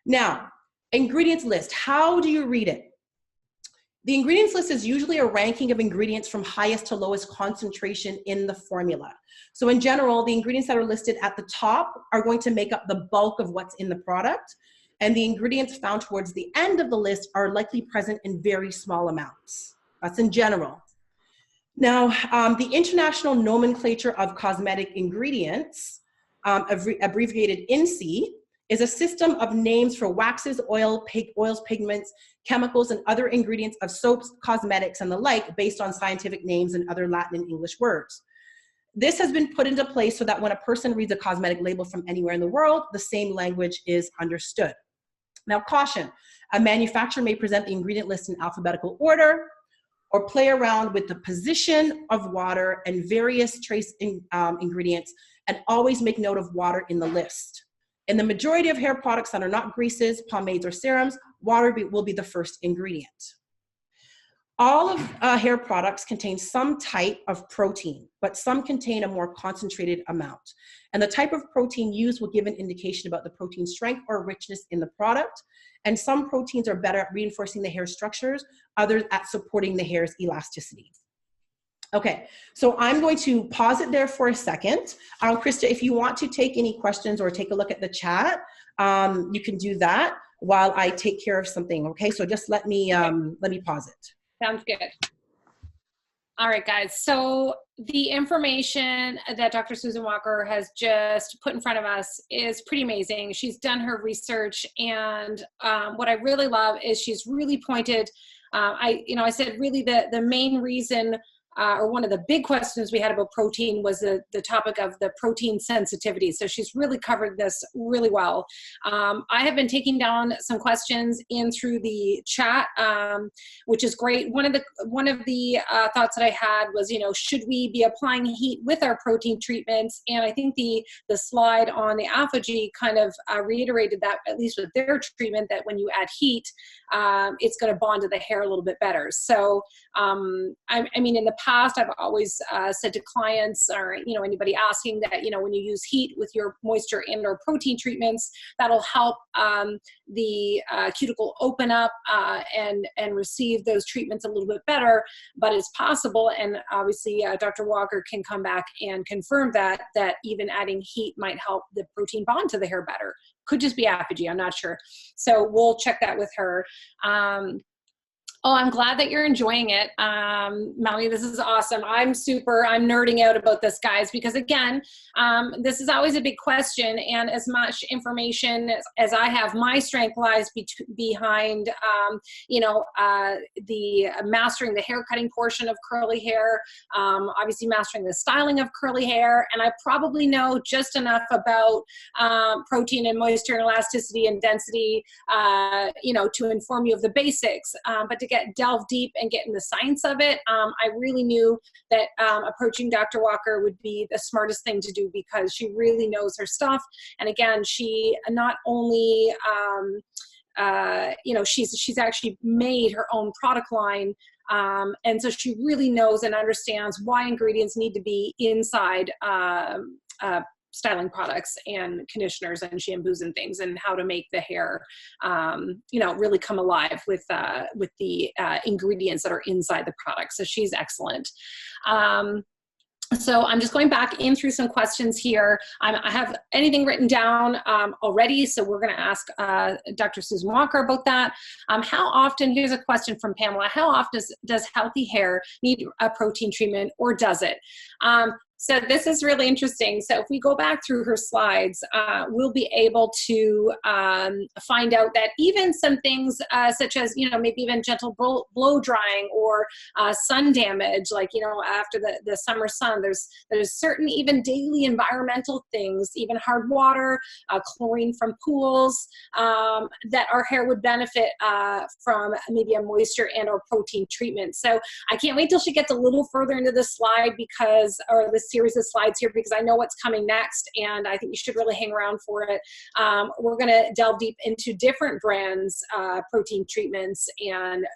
Now, ingredients list, how do you read it? The ingredients list is usually a ranking of ingredients from highest to lowest concentration in the formula. So in general, the ingredients that are listed at the top are going to make up the bulk of what's in the product, and the ingredients found towards the end of the list are likely present in very small amounts. That's in general. Now, the International Nomenclature of Cosmetic Ingredients, abbreviated INCI, is a system of names for waxes, oils, pigments, chemicals, and other ingredients of soaps, cosmetics, and the like, based on scientific names and other Latin and English words. This has been put into place so that when a person reads a cosmetic label from anywhere in the world, the same language is understood. Now, caution, a manufacturer may present the ingredient list in alphabetical order or play around with the position of water and various trace ingredients, and always make note of water in the list. In the majority of hair products that are not greases, pomades, or serums, water will be the first ingredient. All of hair products contain some type of protein, but some contain a more concentrated amount. And the type of protein used will give an indication about the protein strength or richness in the product. And some proteins are better at reinforcing the hair structures, others at supporting the hair's elasticity. Okay, so I'm going to pause it there for a second. Krista, if you want to take any questions or take a look at the chat, you can do that while I take care of something. Okay, so just let me pause it. Sounds good. All right, guys. So the information that Dr. Susan Walker has just put in front of us is pretty amazing. She's done her research, and what I really love is she's really pointed. I said really the main reason. Or one of the big questions we had about protein was the topic of the protein sensitivity. So she's really covered this really well. I have been taking down some questions in through the chat, which is great. One of the thoughts that I had was, should we be applying heat with our protein treatments? And I think the slide on the APHOGEE kind of reiterated that, at least with their treatment, that when you add heat, it's going to bond to the hair a little bit better. So I mean, in the past, I've always said to clients or anybody asking that when you use heat with your moisture and or protein treatments, that'll help the cuticle open up and receive those treatments a little bit better. But it's possible, and obviously Dr. Walker can come back and confirm that even adding heat might help the protein bond to the hair better. Could just be APHOGEE, I'm not sure. So we'll check that with her. Oh, I'm glad that you're enjoying it. Melanie, this is awesome. I'm nerding out about this, guys, because again, this is always a big question, and as much information as I have, my strength lies behind, the mastering the hair cutting portion of curly hair, obviously mastering the styling of curly hair, and I probably know just enough about protein and moisture and elasticity and density, to inform you of the basics, but to delve deep and get in the science of it, I really knew that approaching Dr. Walker would be the smartest thing to do, because she really knows her stuff. And again, she not only she's actually made her own product line, and so she really knows and understands why ingredients need to be inside styling products and conditioners and shampoos and things, and how to make the hair, really come alive with the ingredients that are inside the product. So she's excellent. So I'm just going back in through some questions here. I have anything written down already, so we're going to ask Dr. Susan Walker about that. How often, here's a question from Pamela, how often does healthy hair need a protein treatment, or does it? So this is really interesting. So if we go back through her slides, we'll be able to find out that even some things such as, maybe even gentle blow drying or sun damage, like, after the summer sun, there's certain even daily environmental things, even hard water, chlorine from pools, that our hair would benefit from maybe a moisture and or protein treatment. So I can't wait till she gets a little further into the slide, or this series of slides here, because I know what's coming next, and I think you should really hang around for it. We're going to delve deep into different brands, protein treatments, and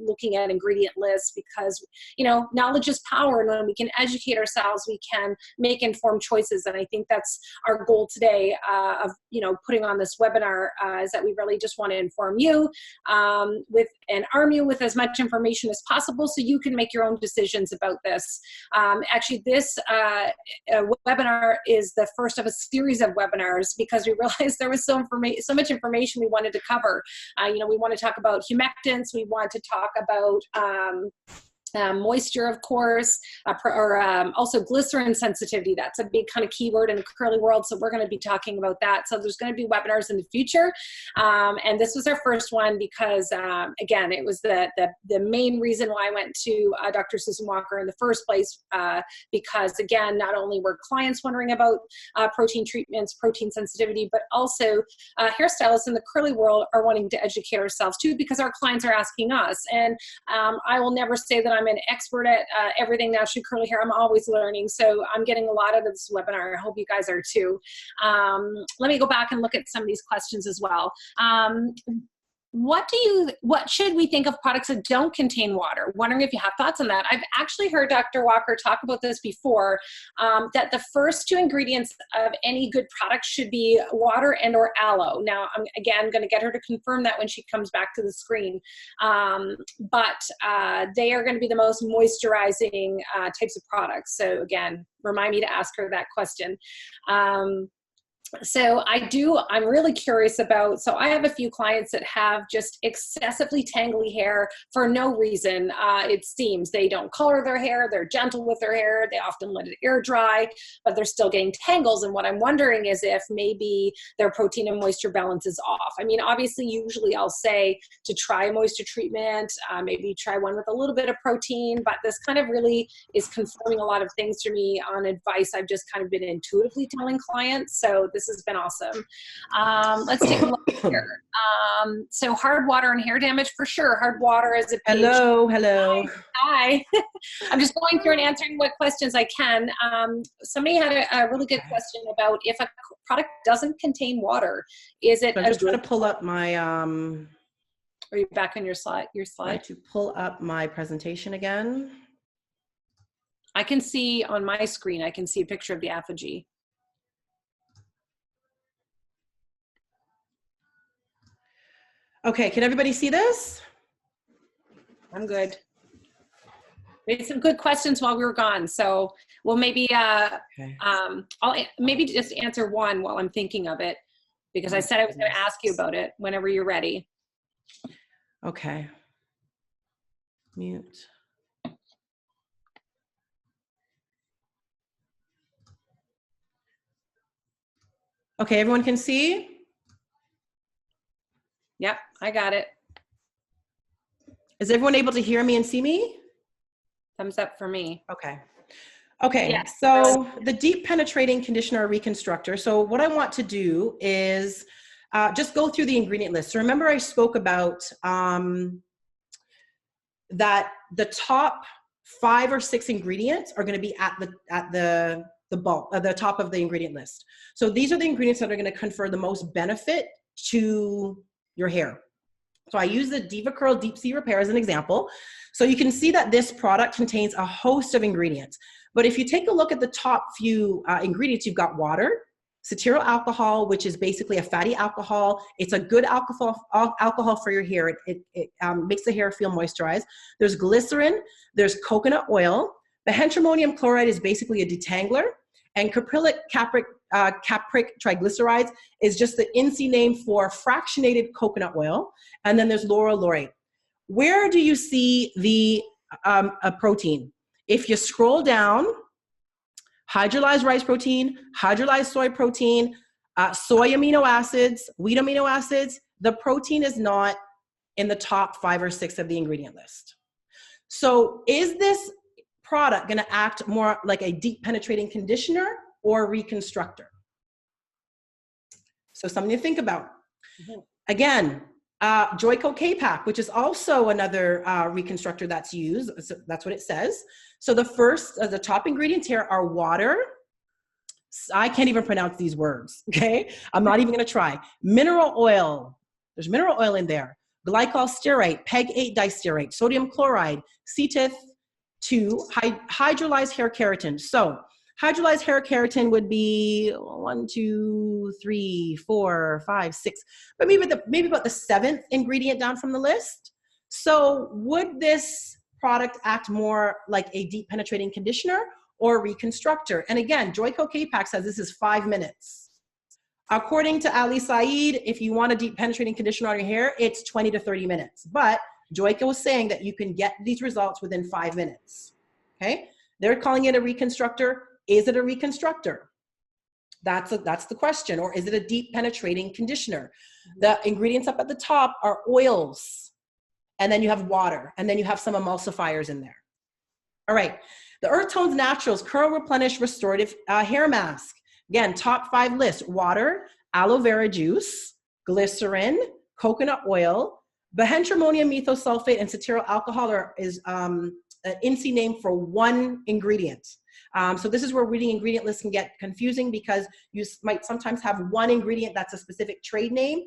looking at ingredient lists, because knowledge is power, and when we can educate ourselves, we can make informed choices. And I think that's our goal today of putting on this webinar, is that we really just want to inform you and arm you with as much information as possible, so you can make your own decisions about this. Actually, this webinar is the first of a series of webinars, because we realized there was so much information we wanted to cover. We want to talk about humectants, we want to talk about moisture, of course, also glycerin sensitivity. That's a big kind of keyword in the curly world, so we're going to be talking about that. So there's going to be webinars in the future, and this was our first one because, again, it was the main reason why I went to Dr. Susan Walker in the first place, because, again, not only were clients wondering about protein treatments, protein sensitivity, but also hairstylists in the curly world are wanting to educate ourselves too, because our clients are asking us. And I will never say that I'm an expert at everything naturally curly hair. I'm always learning, so I'm getting a lot out of this webinar. I hope you guys are too. Let me go back and look at some of these questions as well. What should we think of products that don't contain water? Wondering if you have thoughts on that. I've actually heard Dr. Walker talk about this before, that the first two ingredients of any good product should be water and or aloe. Now, I'm again going to get her to confirm that when she comes back to the screen. But they are going to be the most moisturizing types of products. So again, remind me to ask her that question. So I'm really curious about, so I have a few clients that have just excessively tangly hair for no reason. It seems they don't color their hair, they're gentle with their hair, they often let it air dry, but they're still getting tangles. And what I'm wondering is if maybe their protein and moisture balance is off. I mean, obviously, usually I'll say to try a moisture treatment, maybe try one with a little bit of protein, but this kind of really is confirming a lot of things to me on advice I've just kind of been intuitively telling clients. So this has been awesome. Let's take a look here. So hard water and hair damage for sure. Hard water is a pH. Hello. Hi. I'm just going through and answering what questions I can. Somebody had a really good question about if a product doesn't contain water, is it? I'm just trying to pull up my. Are you back on your slide? Try to pull up my presentation again. I can see on my screen. I can see a picture of the APHOGEE. Okay, can everybody see this? I'm good. We had some good questions while we were gone, so we'll maybe I'll maybe just answer one while I'm thinking of it, because I said I was going to ask you about it whenever you're ready. Okay. Mute. Okay, everyone can see? Yep, I got it. Is everyone able to hear me and see me? Thumbs up for me. Okay. Okay, Yes. so the deep penetrating conditioner or reconstructor. So what I want to do is just go through the ingredient list. So remember I spoke about that the top 5 or 6 ingredients are going to be at the top of the ingredient list. So these are the ingredients that are going to confer the most benefit to your hair. So I use the Diva Curl Deep Sea Repair as an example. So you can see that this product contains a host of ingredients. But if you take a look at the top few ingredients, you've got water, cetyl alcohol, which is basically a fatty alcohol. It's a good alcohol for your hair. It makes the hair feel moisturized. There's glycerin, there's coconut oil. Benzhomonium chloride is basically a detangler. And caprylic capric triglycerides is just the INSEE name for fractionated coconut oil. And then there's lauryl laurate. Where do you see the protein? If you scroll down, hydrolyzed rice protein, hydrolyzed soy protein, soy amino acids, wheat amino acids, the protein is not in the top 5 or 6 of the ingredient list. So is this product going to act more like a deep penetrating conditioner or reconstructor? So something to think about. Mm-hmm. Again, Joico K-Pack, which is also another reconstructor that's used. So that's what it says. So the top ingredients here are water. I can't even pronounce these words, okay? I'm not even gonna try. Mineral oil, there's mineral oil in there. Glycol stearate, PEG-8 distearate, sodium chloride, CTIF2, hydrolyzed hair keratin. So hydrolyzed hair keratin would be 1, 2, 3, 4, 5, 6, but maybe about the 7th ingredient down from the list. So would this product act more like a deep penetrating conditioner or reconstructor? And again, Joico K-Pack says this is 5 minutes. According to Ali Saeed, if you want a deep penetrating conditioner on your hair, it's 20 to 30 minutes. But Joico is saying that you can get these results within 5 minutes. Okay? They're calling it a reconstructor. Is it a reconstructor? That's the question. Or is it a deep penetrating conditioner? The ingredients up at the top are oils. And then you have water. And then you have some emulsifiers in there. All right. The Earth Tones Naturals Curl Replenish Restorative Hair Mask. Again, top 5 list: water, aloe vera juice, glycerin, coconut oil, benzhomonium methosulfate, and cetyl alcohol is an INSEE name for 1 ingredient. So this is where reading ingredient lists can get confusing because you might sometimes have 1 ingredient that's a specific trade name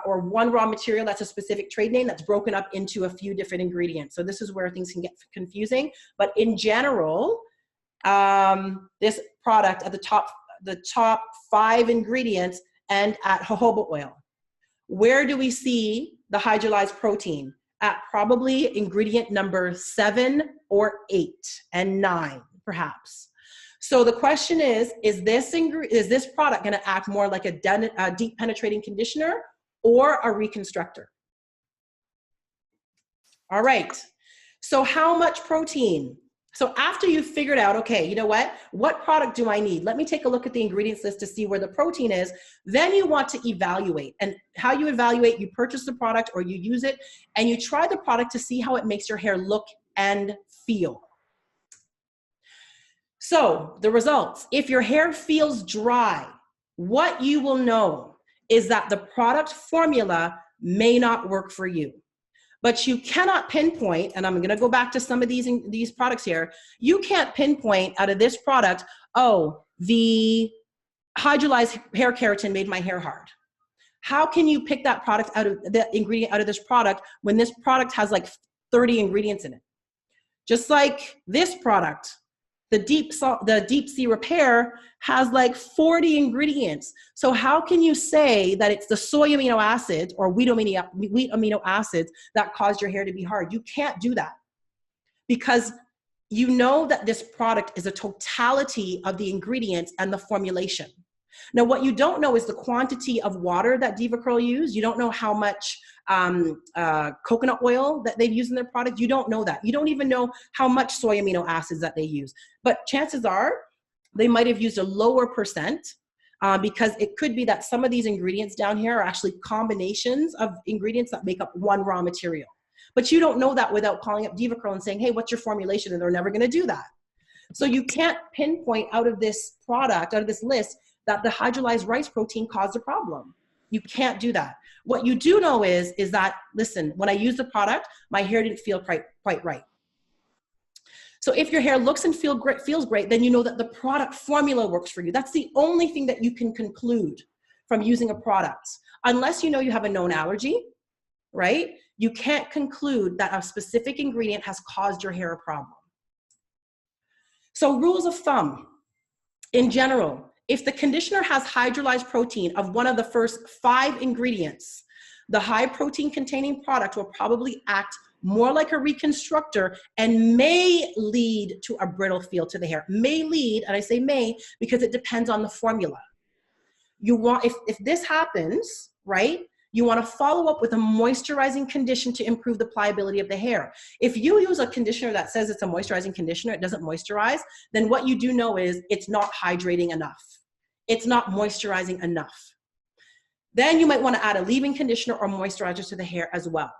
or 1 raw material that's a specific trade name that's broken up into a few different ingredients. So this is where things can get confusing. But in general, this product at the top 5 ingredients and at jojoba oil. Where do we see the hydrolyzed protein? At probably ingredient number 7 or 8 and 9. Perhaps. So the question is this product going to act more like a deep penetrating conditioner or a reconstructor? All right. So how much protein? So after you've figured out, okay, you know what product do I need? Let me take a look at the ingredients list to see where the protein is. Then you want to evaluate. And how you evaluate, you purchase the product or you use it and you try the product to see how it makes your hair look and feel. So the results: if your hair feels dry, what you will know is that the product formula may not work for you. But you cannot pinpoint, and I'm going to go back to some of these products here. You can't pinpoint out of this product, oh, the hydrolyzed hair keratin made my hair hard. How can you pick that product out of the ingredient out of this product when this product has like 30 ingredients in it? Just like this product. The deep sea repair has like 40 ingredients. So how can you say that it's the soy amino acids or wheat amino acids that caused your hair to be hard? You can't do that because you know that this product is a totality of the ingredients and the formulation. Now, what you don't know is the quantity of water that DevaCurl used. You don't know how much coconut oil that they've used in their product. You don't know that. You don't even know how much soy amino acids that they use. But chances are they might have used a lower percent because it could be that some of these ingredients down here are actually combinations of ingredients that make up one raw material. But you don't know that without calling up DevaCurl and saying, hey, what's your formulation? And they're never going to do that. So you can't pinpoint out of this product, out of this list, that the hydrolyzed rice protein caused a problem. You can't do that. What you do know is that, listen, when I used the product, my hair didn't feel quite right. So if your hair looks and feels great, then you know that the product formula works for you. That's the only thing that you can conclude from using a product. Unless you know you have a known allergy, right? You can't conclude that a specific ingredient has caused your hair a problem. So rules of thumb, in general, if the conditioner has hydrolyzed protein of one of the first 5 ingredients, the high protein containing product will probably act more like a reconstructor and may lead to a brittle feel to the hair. May lead, and I say may because it depends on the formula. You want, if this happens, right, you want to follow up with a moisturizing condition to improve the pliability of the hair. If you use a conditioner that says it's a moisturizing conditioner, it doesn't moisturize, then what you do know is it's not hydrating enough. It's not moisturizing enough. Then you might want to add a leave-in conditioner or moisturizer to the hair as well.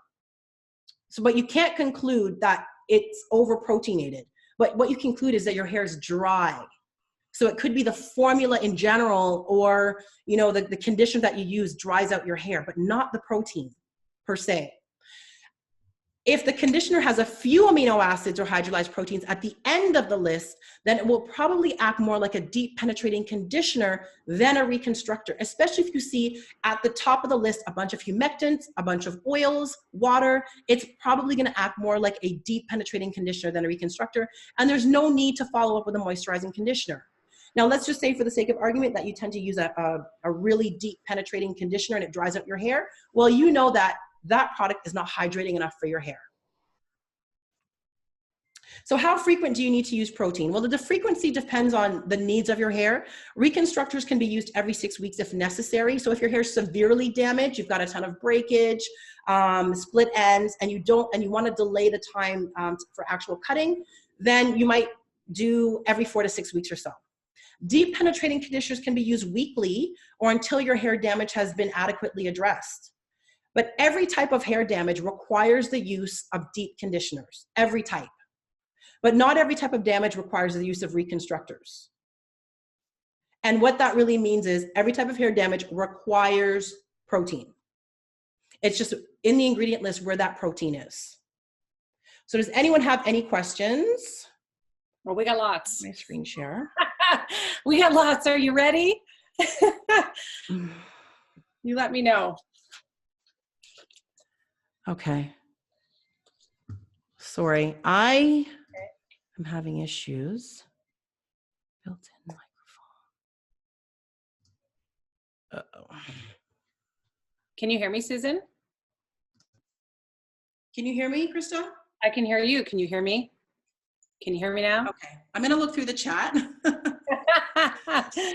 So, but you can't conclude that it's over-proteinated. But what you conclude is that your hair is dry. So it could be the formula in general, or you know, the conditioner that you use dries out your hair, but not the protein per se. If the conditioner has a few amino acids or hydrolyzed proteins at the end of the list, then it will probably act more like a deep penetrating conditioner than a reconstructor, especially if you see at the top of the list a bunch of humectants, a bunch of oils, water. It's probably going to act more like a deep penetrating conditioner than a reconstructor, and there's no need to follow up with a moisturizing conditioner. Now, let's just say for the sake of argument that you tend to use a really deep penetrating conditioner and it dries out your hair. Well, you know that that product is not hydrating enough for your hair. So how frequent do you need to use protein? Well, the frequency depends on the needs of your hair. Reconstructors can be used every 6 weeks if necessary. So if your hair is severely damaged, you've got a ton of breakage, split ends, and you want to delay the time for actual cutting, then you might do every 4 to 6 weeks or so. Deep penetrating conditioners can be used weekly or until your hair damage has been adequately addressed. But every type of hair damage requires the use of deep conditioners, every type. But not every type of damage requires the use of reconstructors. And what that really means is every type of hair damage requires protein. It's just in the ingredient list where that protein is. So does anyone have any questions? Well, we got lots. My screen share. We got lots. Are you ready? You let me know. Okay. Sorry, I'm having issues. Built-in microphone. Uh-oh. Can you hear me, Susan? Can you hear me, Krista? I can hear you. Can you hear me? Can you hear me now? Okay, I'm gonna look through the chat.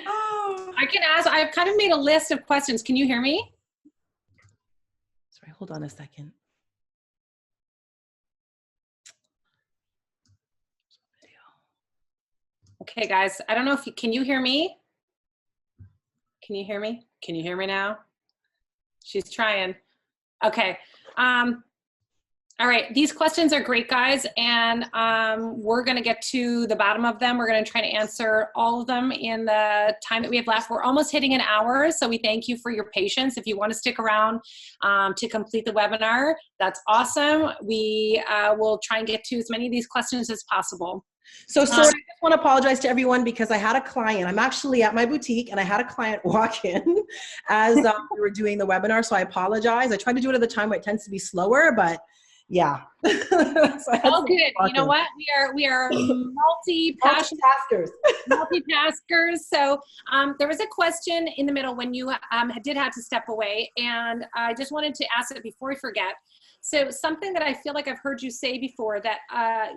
Oh. I can ask, I've kind of made a list of questions. Can you hear me? Sorry, hold on a second. Okay, guys, I don't know if you, can you hear me? Can you hear me? Can you hear me now? She's trying. Okay. All right, these questions are great, guys, and we're going to get to the bottom of them. We're going to try to answer all of them in the time that we have left. We're almost hitting an hour, so we thank you for your patience. If you want to stick around to complete the webinar, that's awesome. We will try and get to as many of these questions as possible. So sorry, I just want to apologize to everyone because I had a client. I'm actually at my boutique and I had a client walk in as we were doing the webinar, so I apologize. I tried to do it at the time where it tends to be slower, but yeah. So all good. You know what? We are multi-passionate multitaskers. So there was a question in the middle when you did have to step away, and I just wanted to ask it before we forget. So something that I feel like I've heard you say before, that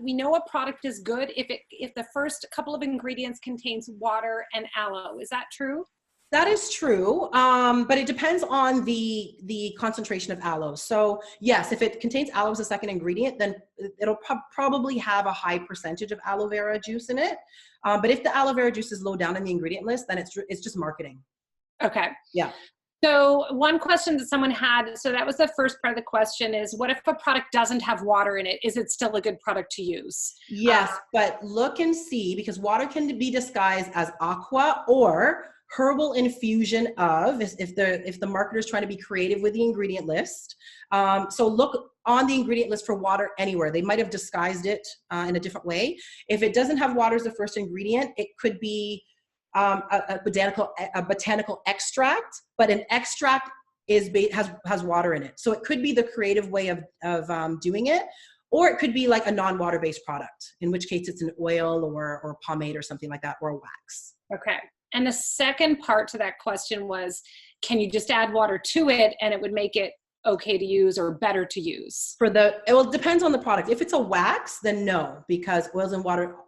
we know a product is good if the first couple of ingredients contains water and aloe. Is that true? That is true, but it depends on the concentration of aloe. So yes, if it contains aloe as a second ingredient, then it'll probably have a high percentage of aloe vera juice in it. But if the aloe vera juice is low down in the ingredient list, then it's just marketing. Okay. Yeah. So one question that someone had, so that was the first part of the question, is what if a product doesn't have water in it? Is it still a good product to use? Yes, but look and see, because water can be disguised as aqua or herbal infusion of, if the marketer is trying to be creative with the ingredient list. So look on the ingredient list for water anywhere. They might have disguised it in a different way. If it doesn't have water as the first ingredient, it could be a botanical extract, but an extract has water in it. So it could be the creative way of doing it, or it could be like a non-water based product, in which case it's an oil or pomade or something like that, or a wax. Okay. And the second part to that question was, can you just add water to it and it would make it okay to use or better to use? It depends on the product. If it's a wax, then no, because oils and water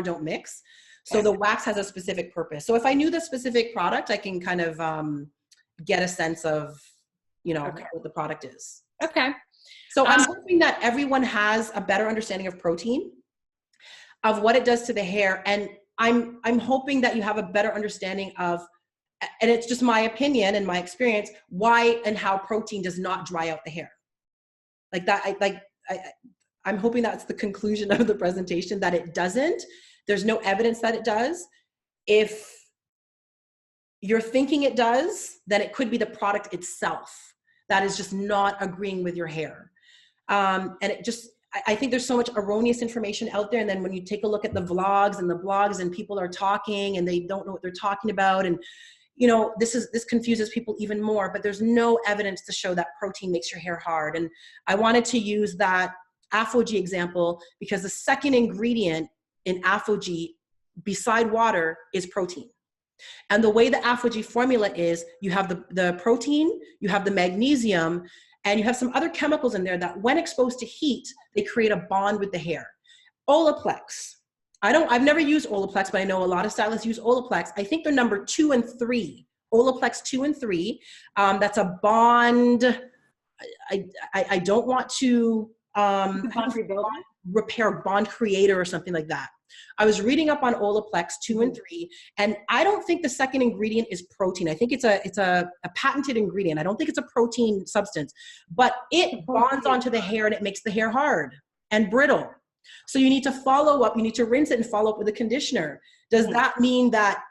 don't mix. So the wax has a specific purpose. So if I knew the specific product, I can kind of get a sense of, what the product is. Okay. So I'm hoping that everyone has a better understanding of protein, of what it does to the hair. And I'm hoping that you have a better understanding of, and it's just my opinion and my experience, why and how protein does not dry out the hair. Like that, I'm hoping that's the conclusion of the presentation, that it doesn't. There's no evidence that it does. If you're thinking it does, then it could be the product itself that is just not agreeing with your hair. And I think there's so much erroneous information out there. And then when you take a look at the vlogs and the blogs and people are talking and they don't know what they're talking about. And, this confuses people even more, but there's no evidence to show that protein makes your hair hard. And I wanted to use that APHOGEE example because the second ingredient in APHOGEE beside water is protein. And the way the APHOGEE formula is, you have the protein, you have the magnesium, and you have some other chemicals in there that when exposed to heat, they create a bond with the hair. Olaplex. I've never used Olaplex, but I know a lot of stylists use Olaplex. I think they're number 2 and 3. Olaplex 2 and 3. That's a bond. I don't want to repair, bond creator or something like that. I was reading up on Olaplex 2 and 3, and I don't think the second ingredient is protein. I think it's a patented ingredient. I don't think it's a protein substance, but it bonds onto the hair and it makes the hair hard and brittle. So you need to follow up, you need to rinse it and follow up with a conditioner. Does that mean that,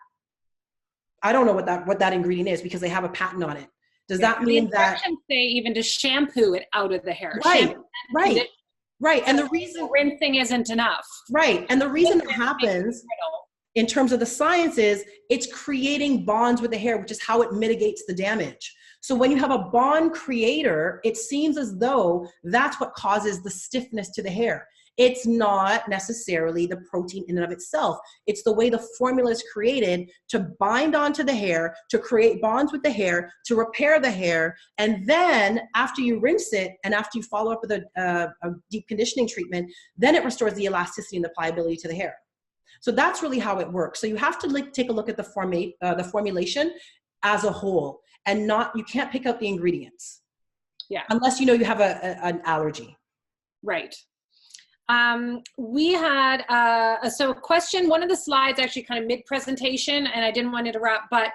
I don't know what that ingredient is because they have a patent on it. Does that mean that say even to shampoo it out of the hair? Right, right. And the reason rinsing isn't enough. Right. And the reason it happens in terms of the science is it's creating bonds with the hair, which is how it mitigates the damage. So when you have a bond creator, it seems as though that's what causes the stiffness to the hair. It's not necessarily the protein in and of itself. It's the way the formula is created to bind onto the hair, to create bonds with the hair, to repair the hair. And then after you rinse it and after you follow up with a deep conditioning treatment, then it restores the elasticity and the pliability to the hair. So that's really how it works. So you have to take a look at the formulation as a whole, and you can't pick out the ingredients. Yeah. Unless you have an allergy. Right. We had a question, one of the slides actually kind of mid-presentation, and I didn't want to interrupt, but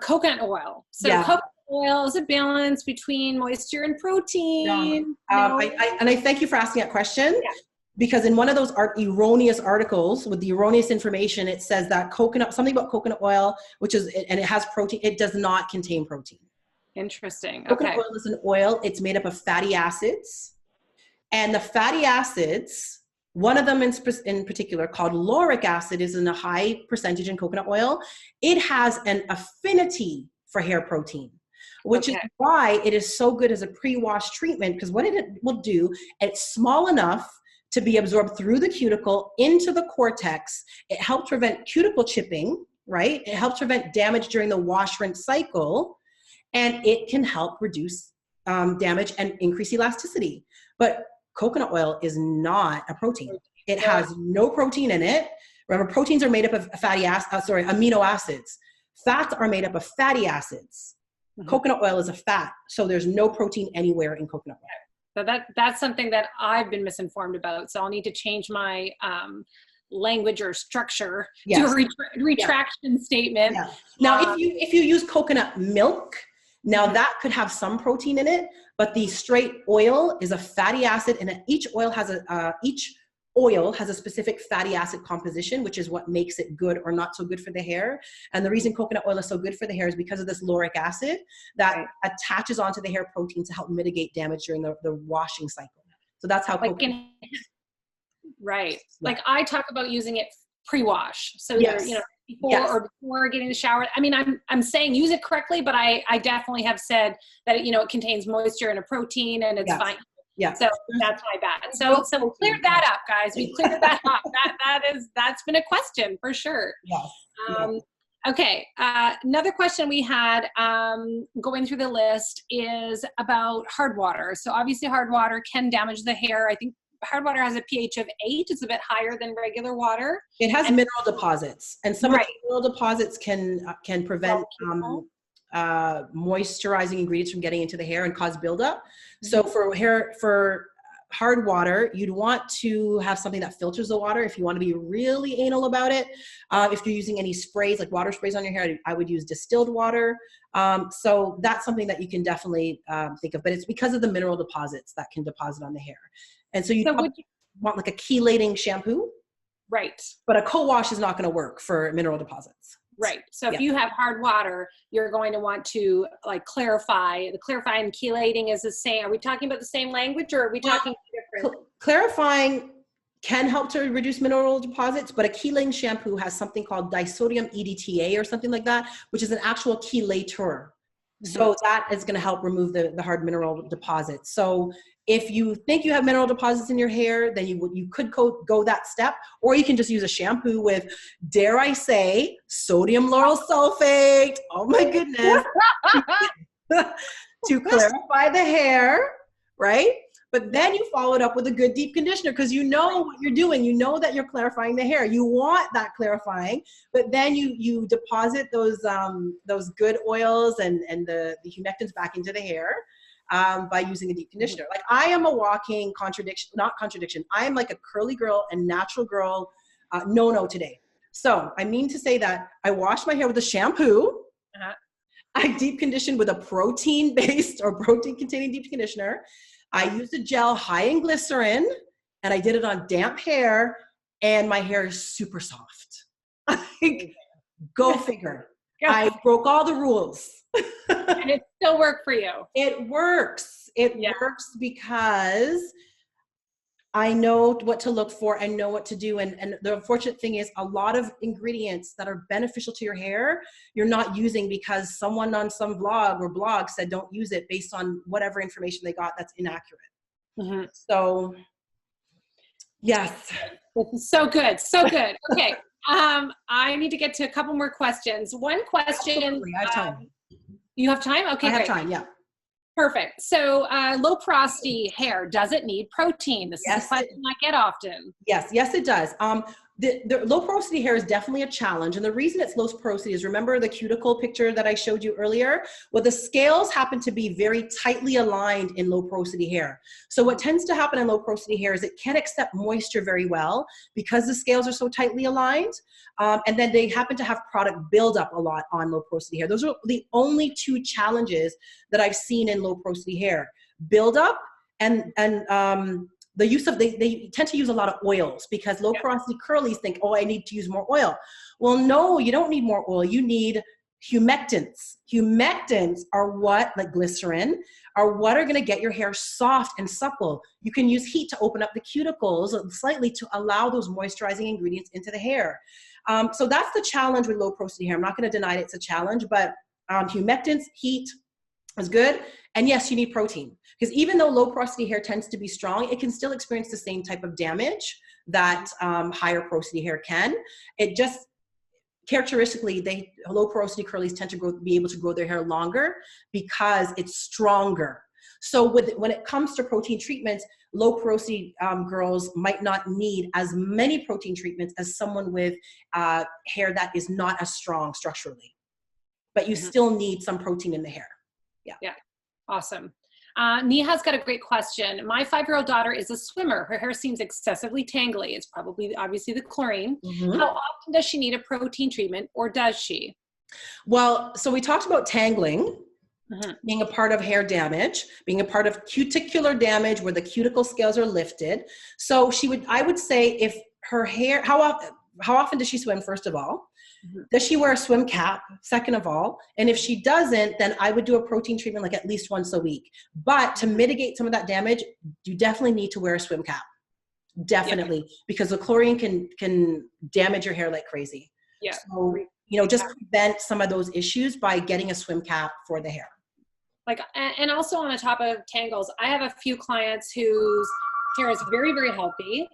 coconut oil. So coconut oil is a balance between moisture and protein. I thank you for asking that question, because in one of those erroneous articles with the erroneous information, it says that something about coconut oil, and it has protein, it does not contain protein. Interesting. Coconut oil is an oil. It's made up of fatty acids. And the fatty acids, one of them in particular called lauric acid, is in a high percentage in coconut oil. It has an affinity for hair protein, which is why it is so good as a pre-wash treatment, because what it will do, it's small enough to be absorbed through the cuticle into the cortex. It helps prevent cuticle chipping, right? It helps prevent damage during the wash-rinse cycle, and it can help reduce damage and increase elasticity. But coconut oil is not a protein. It has no protein in it. Remember, proteins are made up of amino acids. Fats are made up of fatty acids. Coconut oil is a fat, so there's no protein anywhere in coconut oil. So that's something that I've been misinformed about. So I'll need to change my language or structure to a retraction statement. Now, if you use coconut milk, now that could have some protein in it, but the straight oil is a fatty acid, and each oil has a specific fatty acid composition, which is what makes it good or not so good for the hair. And the reason coconut oil is so good for the hair is because of this lauric acid that attaches onto the hair protein to help mitigate damage during the washing cycle. So that's how Right. Like I talk about using it pre-wash. So before getting in the shower. I mean, I'm saying use it correctly, but I definitely have said that it contains moisture and a protein, and it's fine. Yeah. So that's my bad. So we cleared that up, guys. We cleared that up. That's been a question for sure. Yes. Okay. Another question we had going through the list is about hard water. So obviously hard water can damage the hair. I think hard water has a pH of 8. It's a bit higher than regular water. It has mineral deposits, and some of the mineral deposits can prevent moisturizing ingredients from getting into the hair and cause buildup. So for hard water, you'd want to have something that filters the water if you want to be really anal about it. If you're using any sprays, like water sprays on your hair, I would use distilled water. So that's something that you can definitely think of, but it's because of the mineral deposits that can deposit on the hair. And so you want like a chelating shampoo. Right. But a co-wash is not going to work for mineral deposits. Right. So if you have hard water, you're going to want to clarify. The clarifying and chelating is the same. Are we talking about the same language, or are we talking different? Clarifying can help to reduce mineral deposits, but a chelating shampoo has something called disodium EDTA or something like that, which is an actual chelator. So that is going to help remove the hard mineral deposits. So if you think you have mineral deposits in your hair, then you could go that step, or you can just use a shampoo with, dare I say, sodium lauryl sulfate. Oh my goodness. To clarify the hair, right? But then you follow it up with a good deep conditioner, because you know what you're doing. You know that you're clarifying the hair. You want that clarifying, but then you deposit those good oils and the humectants back into the hair by using a deep conditioner. Like, I am a walking not contradiction. I am like a curly girl and natural girl no today. So I mean to say that I wash my hair with a shampoo. I deep condition with a protein-based or protein-containing deep conditioner. I used a gel high in glycerin, and I did it on damp hair, and my hair is super soft. Go figure. I broke all the rules. And it still worked for you. It works. It works because I know what to look for and know what to do. And the unfortunate thing is, a lot of ingredients that are beneficial to your hair, you're not using because someone on some vlog or blog said don't use it based on whatever information they got that's inaccurate. So, yes. So good. So good. Okay. I need to get to a couple more questions. One question. Absolutely. I have time. You have time? Okay, I have time, yeah. Perfect. So low porosity hair, does it need protein? This is a question I get often. Yes, it does. The low porosity hair is definitely a challenge. And the reason it's low porosity is, remember the cuticle picture that I showed you earlier? Well, the scales happen to be very tightly aligned in low porosity hair. So what tends to happen in low porosity hair is it can't accept moisture very well because the scales are so tightly aligned. And then they happen to have product buildup a lot on low porosity hair. Those are the only two challenges that I've seen in low porosity hair: buildup and the use of, they tend to use a lot of oils, because low porosity curlies think, oh, I need to use more oil. Well, no, you don't need more oil. You need humectants. Humectants are what, like glycerin, are what are going to get your hair soft and supple. You can use heat to open up the cuticles slightly to allow those moisturizing ingredients into the hair. So that's the challenge with low porosity hair. I'm not going to deny it's a challenge, but humectants, heat is good. And yes, you need protein, because even though low porosity hair tends to be strong, it can still experience the same type of damage that higher porosity hair can. It just, characteristically, low porosity curlies tend to be able to grow their hair longer because it's stronger. So when it comes to protein treatments, low porosity girls might not need as many protein treatments as someone with hair that is not as strong structurally. But you still need some protein in the hair. Yeah. Yeah. Awesome. Neha's got a great question. My 5-year-old daughter is a swimmer. Her hair seems excessively tangly. It's probably obviously the chlorine. How often does she need a protein treatment, or does she? Well, so we talked about tangling being a part of hair damage, being a part of cuticular damage where the cuticle scales are lifted. So I would say if her hair, how often does she swim, first of all? Does she wear a swim cap, second of all? And if she doesn't, then I would do a protein treatment like at least once a week. But to mitigate some of that damage, you definitely need to wear a swim cap. Definitely, because the chlorine can damage your hair like crazy. Yeah. So, you know, just prevent some of those issues by getting a swim cap for the hair. Like, and also on the top of tangles, I have a few clients whose hair is very, very healthy,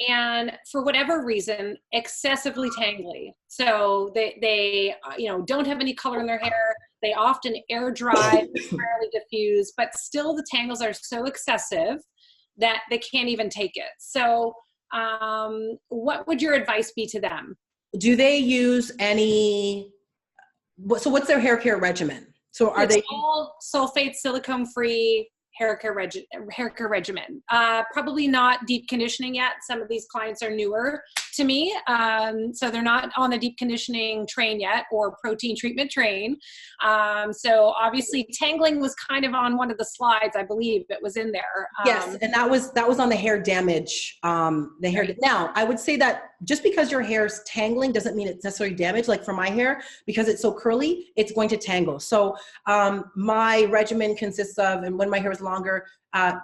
and for whatever reason, excessively tangly. So they you know, don't have any color in their hair. They often air dry, fairly diffuse, but still the tangles are so excessive that they can't even take it. So what would your advice be to them? Do they use any, so what's their hair care regimen? So are they all sulfate, silicone free hair care regimen? Probably not deep conditioning yet. Some of these clients are newer to me, so they're not on the deep conditioning train yet, or protein treatment train. So obviously tangling was kind of on one of the slides, I believe it was in there. Yes, and that was on the hair damage. The hair. Right. Now, I would say that just because your hair is tangling doesn't mean it's necessarily damaged. Like for my hair, because it's so curly, it's going to tangle. So my regimen consists of, and when my hair is longer,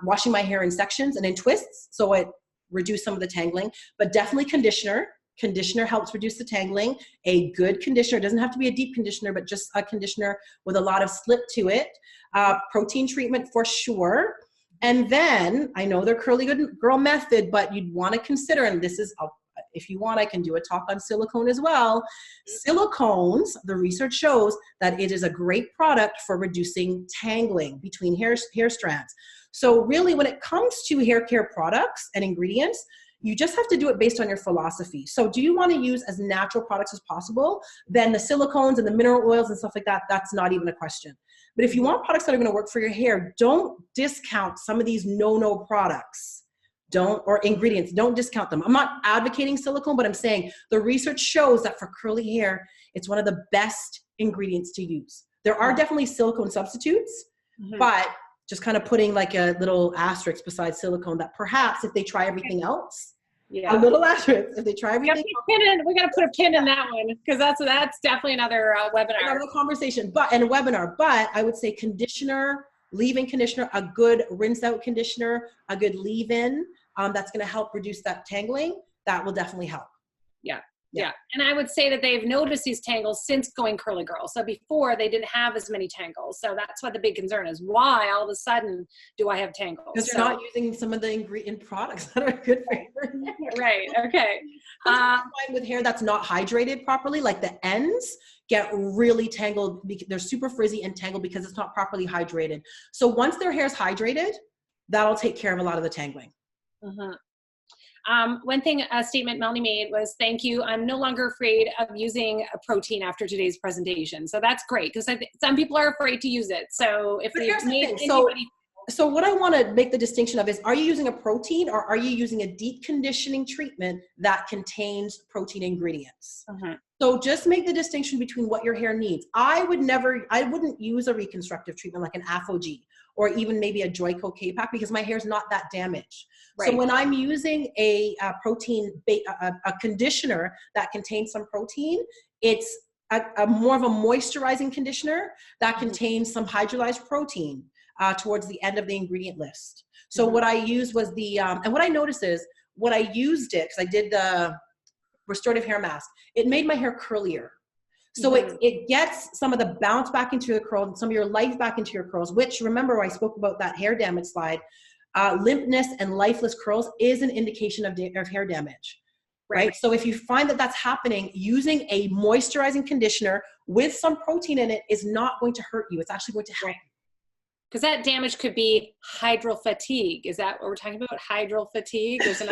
washing my hair in sections and in twists, so it reduce some of the tangling. But definitely conditioner. Conditioner helps reduce the tangling. A good conditioner, doesn't have to be a deep conditioner, but just a conditioner with a lot of slip to it. Protein treatment for sure. And then, I know they're curly good girl method, but you'd want to consider, and this is, if you want, I can do a talk on silicone as well. Silicones, the research shows that it is a great product for reducing tangling between hair strands. So really, when it comes to hair care products and ingredients, you just have to do it based on your philosophy. So do you want to use as natural products as possible? Then the silicones and the mineral oils and stuff like that, that's not even a question. But if you want products that are going to work for your hair, don't discount some of these no-no products. Or ingredients, don't discount them. I'm not advocating silicone, but I'm saying the research shows that for curly hair, it's one of the best ingredients to use. There are definitely silicone substitutes, but just kind of putting like a little asterisk beside silicone that perhaps if they try everything else, a little asterisk, if they try everything else. We got to put a pin in that one, because that's definitely another webinar. Another conversation, and a webinar. But I would say conditioner, leave-in conditioner, a good rinse out conditioner, a good leave-in, that's going to help reduce that tangling. That will definitely help. Yeah. And I would say that they've noticed these tangles since going curly girl. So before, they didn't have as many tangles. So that's what the big concern is. Why all of a sudden do I have tangles? Because you're not using some of the ingredient products that are good for hair. Right. Okay. With hair that's not hydrated properly, like the ends get really tangled. They're super frizzy and tangled because it's not properly hydrated. So once their hair is hydrated, that'll take care of a lot of the tangling. One thing, a statement Melanie made was, thank you, I'm no longer afraid of using a protein after today's presentation. So that's great, because some people are afraid to use it. So if we made anybody... So what I want to make the distinction of is, are you using a protein or are you using a deep conditioning treatment that contains protein ingredients? So just make the distinction between what your hair needs. I wouldn't use a reconstructive treatment like an APHOGEE or even maybe a Joico K-Pack, because my hair's not that damaged. Right. So when I'm using a conditioner that contains some protein, it's a more of a moisturizing conditioner that contains some hydrolyzed protein towards the end of the ingredient list. So what I used was and what I noticed is, when I used it, because I did the restorative hair mask, it made my hair curlier. So it gets some of the bounce back into your curls, some of your life back into your curls, which, remember, I spoke about that hair damage slide. Limpness and lifeless curls is an indication of hair damage, right? So if you find that that's happening, using a moisturizing conditioner with some protein in it is not going to hurt you. It's actually going to help. Because that damage could be hydral fatigue. Is that what we're talking about? Hydral fatigue? There's an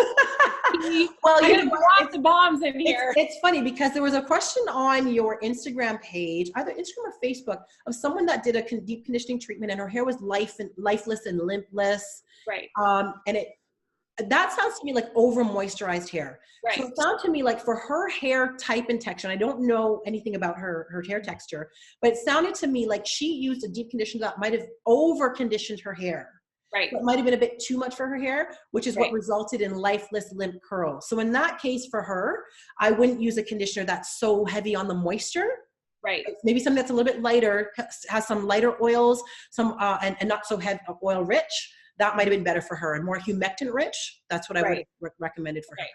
well, I got lots of bombs in here. It's funny because there was a question on your Instagram page, either Instagram or Facebook, of someone that did a deep conditioning treatment and her hair was lifeless and limpless. Right. And that sounds to me like over moisturized hair. Right. So it sounded to me like for her hair type and texture, and I don't know anything about her hair texture, but it sounded to me like she used a deep conditioner that might have over conditioned her hair. Right. It might have been a bit too much for her hair, which is right. what resulted in lifeless limp curls. So in that case for her, I wouldn't use a conditioner that's so heavy on the moisture. Right. Maybe something that's a little bit lighter, has some lighter oils, some and not so heavy oil rich. That might have been better for her, and more humectant rich. That's what I would have recommended for her.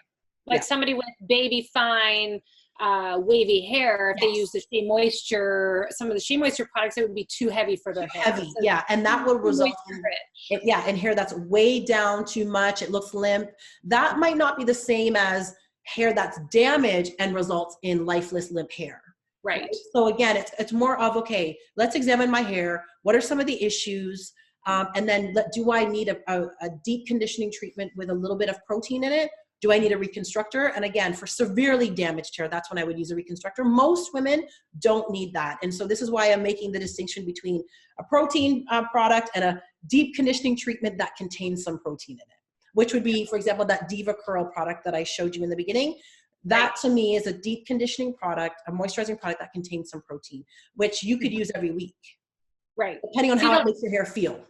Like somebody with baby fine, wavy hair, if they use the Shea Moisture, some of the Shea Moisture products, it would be too heavy for their hair. Heavy, yeah, and that will result in and hair that's way down too much. It looks limp. That might not be the same as hair that's damaged and results in lifeless limp hair. Right. So again, it's more of, okay, let's examine my hair. What are some of the issues? And then do I need a deep conditioning treatment with a little bit of protein in it? Do I need a reconstructor? And again, for severely damaged hair, that's when I would use a reconstructor. Most women don't need that. And so this is why I'm making the distinction between a protein product and a deep conditioning treatment that contains some protein in it, which would be, for example, that Diva Curl product that I showed you in the beginning. That to me is a deep conditioning product, a moisturizing product that contains some protein, which you could use every week. Right. Depending on how it makes your hair feel.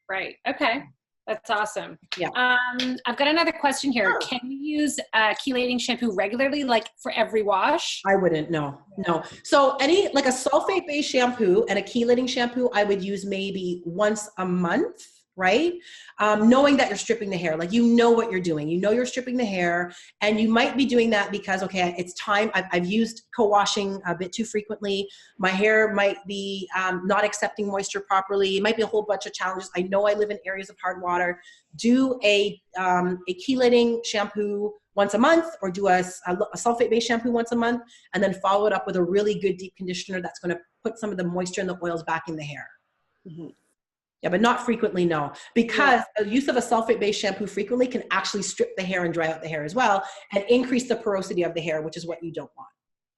Right. Okay. That's awesome. Yeah. I've got another question here. Sure. Can you use chelating shampoo regularly, like for every wash? I wouldn't, no. So like a sulfate-based shampoo and a chelating shampoo, I would use maybe once a month, right? Knowing that you're stripping the hair, like you know what you're doing. You know you're stripping the hair, and you might be doing that because, okay, it's time. I've used co-washing a bit too frequently. My hair might be not accepting moisture properly. It might be a whole bunch of challenges. I know I live in areas of hard water. Do a chelating shampoo once a month, or do a sulfate-based shampoo once a month, and then follow it up with a really good deep conditioner that's going to put some of the moisture and the oils back in the hair. Mm-hmm. Yeah, but not frequently, no. Because the use of a sulfate-based shampoo frequently can actually strip the hair and dry out the hair as well, and increase the porosity of the hair, which is what you don't want.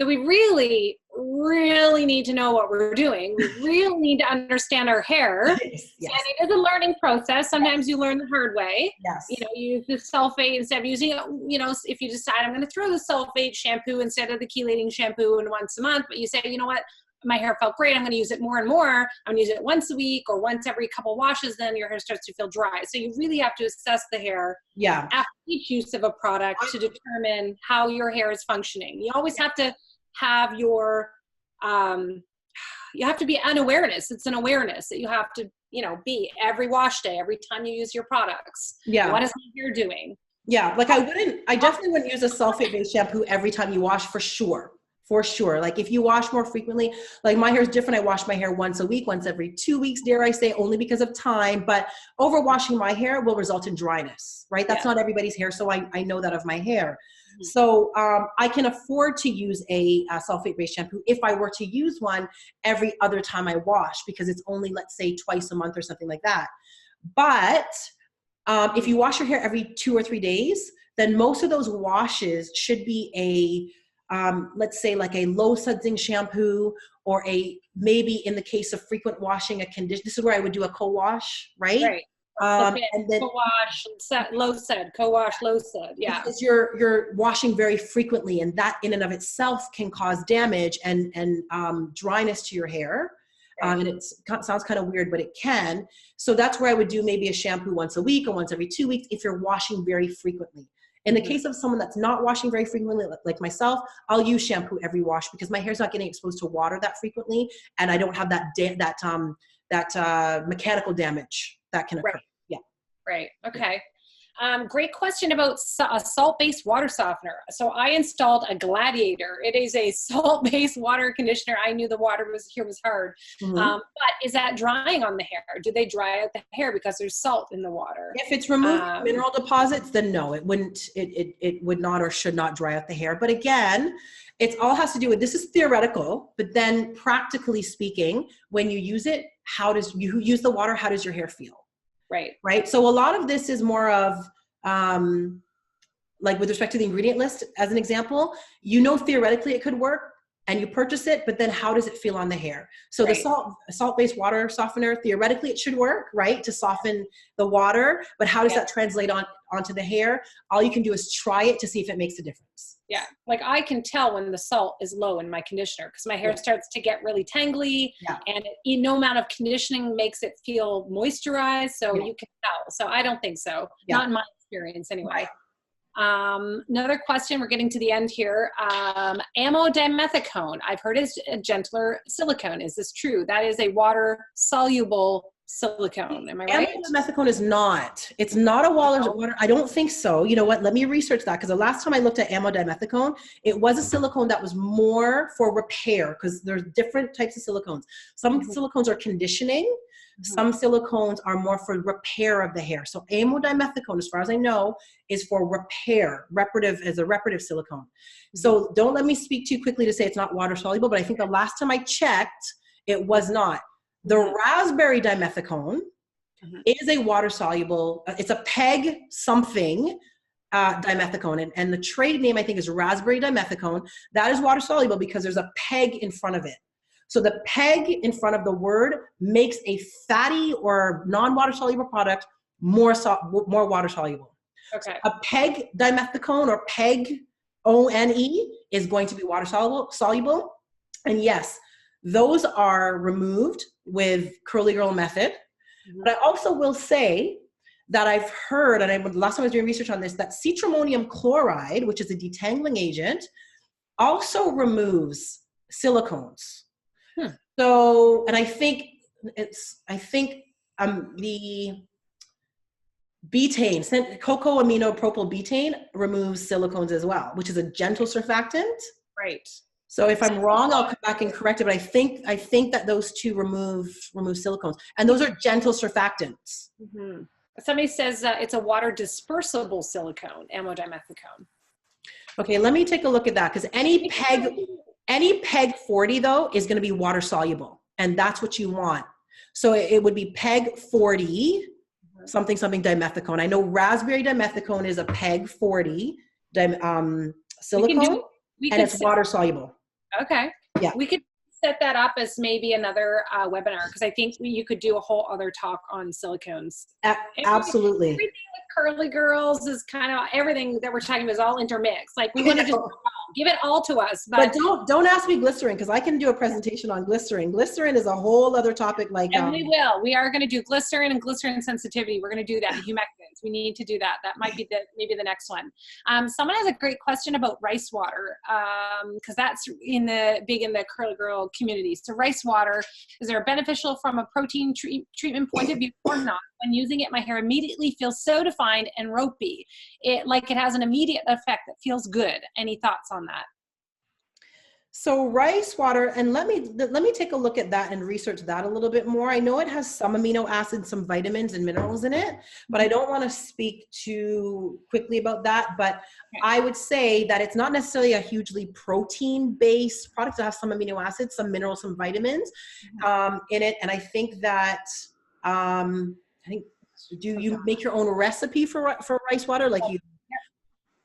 So we really, really need to know what we're doing. We really need to understand our hair. Yes. And it is a learning process. Sometimes you learn the hard way. Yes. You know, you use the sulfate instead of using it, you know, if you decide I'm going to throw the sulfate shampoo instead of the chelating shampoo in once a month, but you say, you know what, my hair felt great, I'm going to use it more and more. I'm going to use it once a week or once every couple washes, then your hair starts to feel dry. So you really have to assess the hair after each use of a product to determine how your hair is functioning. You always have to have your, you have to be an awareness. It's an awareness that you have to, you know, be every wash day, every time you use your products. Yeah. What is my hair doing? Yeah, like I definitely wouldn't use a sulfate-based shampoo every time you wash, for sure. For sure. Like if you wash more frequently, like my hair is different. I wash my hair once a week, once every 2 weeks, dare I say, only because of time. But overwashing my hair will result in dryness, right? That's not everybody's hair. So I know that of my hair. Mm-hmm. So I can afford to use a sulfate-based shampoo if I were to use one every other time I wash, because it's only, let's say, twice a month or something like that. But if you wash your hair every 2 or 3 days, then most of those washes should be a let's say like a low sudsing shampoo, or maybe in the case of frequent washing, a condition. This is where I would do a co-wash, right? Right. And then co-wash, low sud, co-wash, low sud. Yeah. Because you're washing very frequently, and that in and of itself can cause damage and dryness to your hair. Right. And it sounds kind of weird, but it can. So that's where I would do maybe a shampoo once a week or once every 2 weeks if you're washing very frequently. In the case of someone that's not washing very frequently, like myself, I'll use shampoo every wash because my hair's not getting exposed to water that frequently, and I don't have that mechanical damage that can occur. Right. Yeah. Right. Okay. Great question about a salt-based water softener. So I installed a Gladiator. It is a salt-based water conditioner. I knew the water was hard. But is that drying on the hair? Do they dry out the hair because there's salt in the water? If it's removed mineral deposits, then no, it wouldn't. It would not or should not dry out the hair. But again, it all has to do with, this is theoretical, but then practically speaking, when you use it, how does you use the water? How does your hair feel? Right. So a lot of this is more of, like with respect to the ingredient list, as an example, theoretically it could work and you purchase it, but then how does it feel on the hair? So the salt-based water softener, theoretically it should work, right? To soften the water, but how does that translate onto the hair? All you can do is try it to see if it makes a difference. Yeah, like I can tell when the salt is low in my conditioner because my hair starts to get really tangly, and no amount of conditioning makes it feel moisturized, so you can tell. So I don't think so, not in my experience anyway. Another question, we're getting to the end here. Amodimethicone, I've heard is a gentler silicone. Is this true? That is a water-soluble silicone. Am I right? Amodimethicone is not. It's not a water. I don't think so. You know what? Let me research that, because the last time I looked at amodimethicone, it was a silicone that was more for repair, because there's different types of silicones. Some silicones are conditioning. Some silicones are more for repair of the hair. So amodimethicone, as far as I know, is for repair, as a reparative silicone. So don't let me speak too quickly to say it's not water soluble, but I think the last time I checked, it was not. The raspberry dimethicone is a water soluble, it's a PEG something dimethicone, and the trade name I think is raspberry dimethicone. That is water soluble because there's a PEG in front of it. So the PEG in front of the word makes a fatty or non-water soluble product more water soluble. Okay. So a PEG dimethicone or PEG ONE is going to be water soluble. And yes, those are removed with Curly Girl method. But I also will say that I've heard, and last time I was doing research on this, that citramonium chloride, which is a detangling agent, also removes silicones. So, and I think the betaine, cocoa amino propyl betaine, removes silicones as well, which is a gentle surfactant. Right. So if I'm wrong, I'll come back and correct it. But I think that those two remove silicones, and those are gentle surfactants. Somebody says it's a water dispersible silicone, amodimethicone. Okay, let me take a look at that, because any PEG 40 though is going to be water soluble, and that's what you want. So it would be PEG 40 something dimethicone. I know raspberry dimethicone is a PEG 40 silicone, and it's water soluble. Okay. Yeah. We could set that up as maybe another webinar, because I think you could do a whole other talk on silicones. Absolutely. Everything with Curly Girls is kind of, everything that we're talking about is all intermixed. Like we want to just give it all to us. But don't ask me glycerin, because I can do a presentation on glycerin. Glycerin is a whole other topic. And we will. We are going to do glycerin and glycerin sensitivity. We're going to do that. Humectants. We need to do that. That might be maybe the next one. Someone has a great question about rice water, because that's big in the Curly Girl community. So rice water, is there beneficial from a protein treatment point of view or not? When using it, my hair immediately feels so defined and ropey. It has an immediate effect that feels good. Any thoughts on that? So rice water, and let me take a look at that and research that a little bit more. I know it has some amino acids, some vitamins and minerals in it, but I don't want to speak too quickly about that. But I would say that it's not necessarily a hugely protein-based product. It has some amino acids, some minerals, some vitamins in it. And I think that, do you make your own recipe for rice water? Like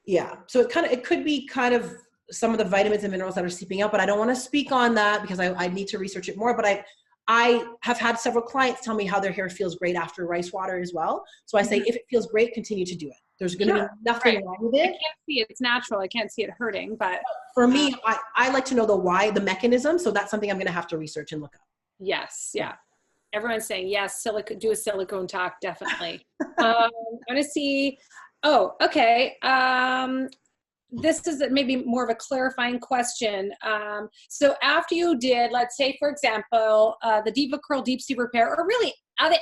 yeah. So it could be kind of some of the vitamins and minerals that are seeping out, but I don't want to speak on that because I need to research it more. But I have had several clients tell me how their hair feels great after rice water as well. So I say, if it feels great, continue to do it. There's going to be nothing wrong with it. I can't see it. It's natural. I can't see it hurting, but for me, I like to know the mechanism. So that's something I'm going to have to research and look up. Yes. Yeah. Everyone's saying yes. Do a silicone talk. Definitely. I'm going to see. Oh, okay. This is maybe more of a clarifying question. So after you did, let's say, for example, the Diva Curl Deep Sea Repair, or really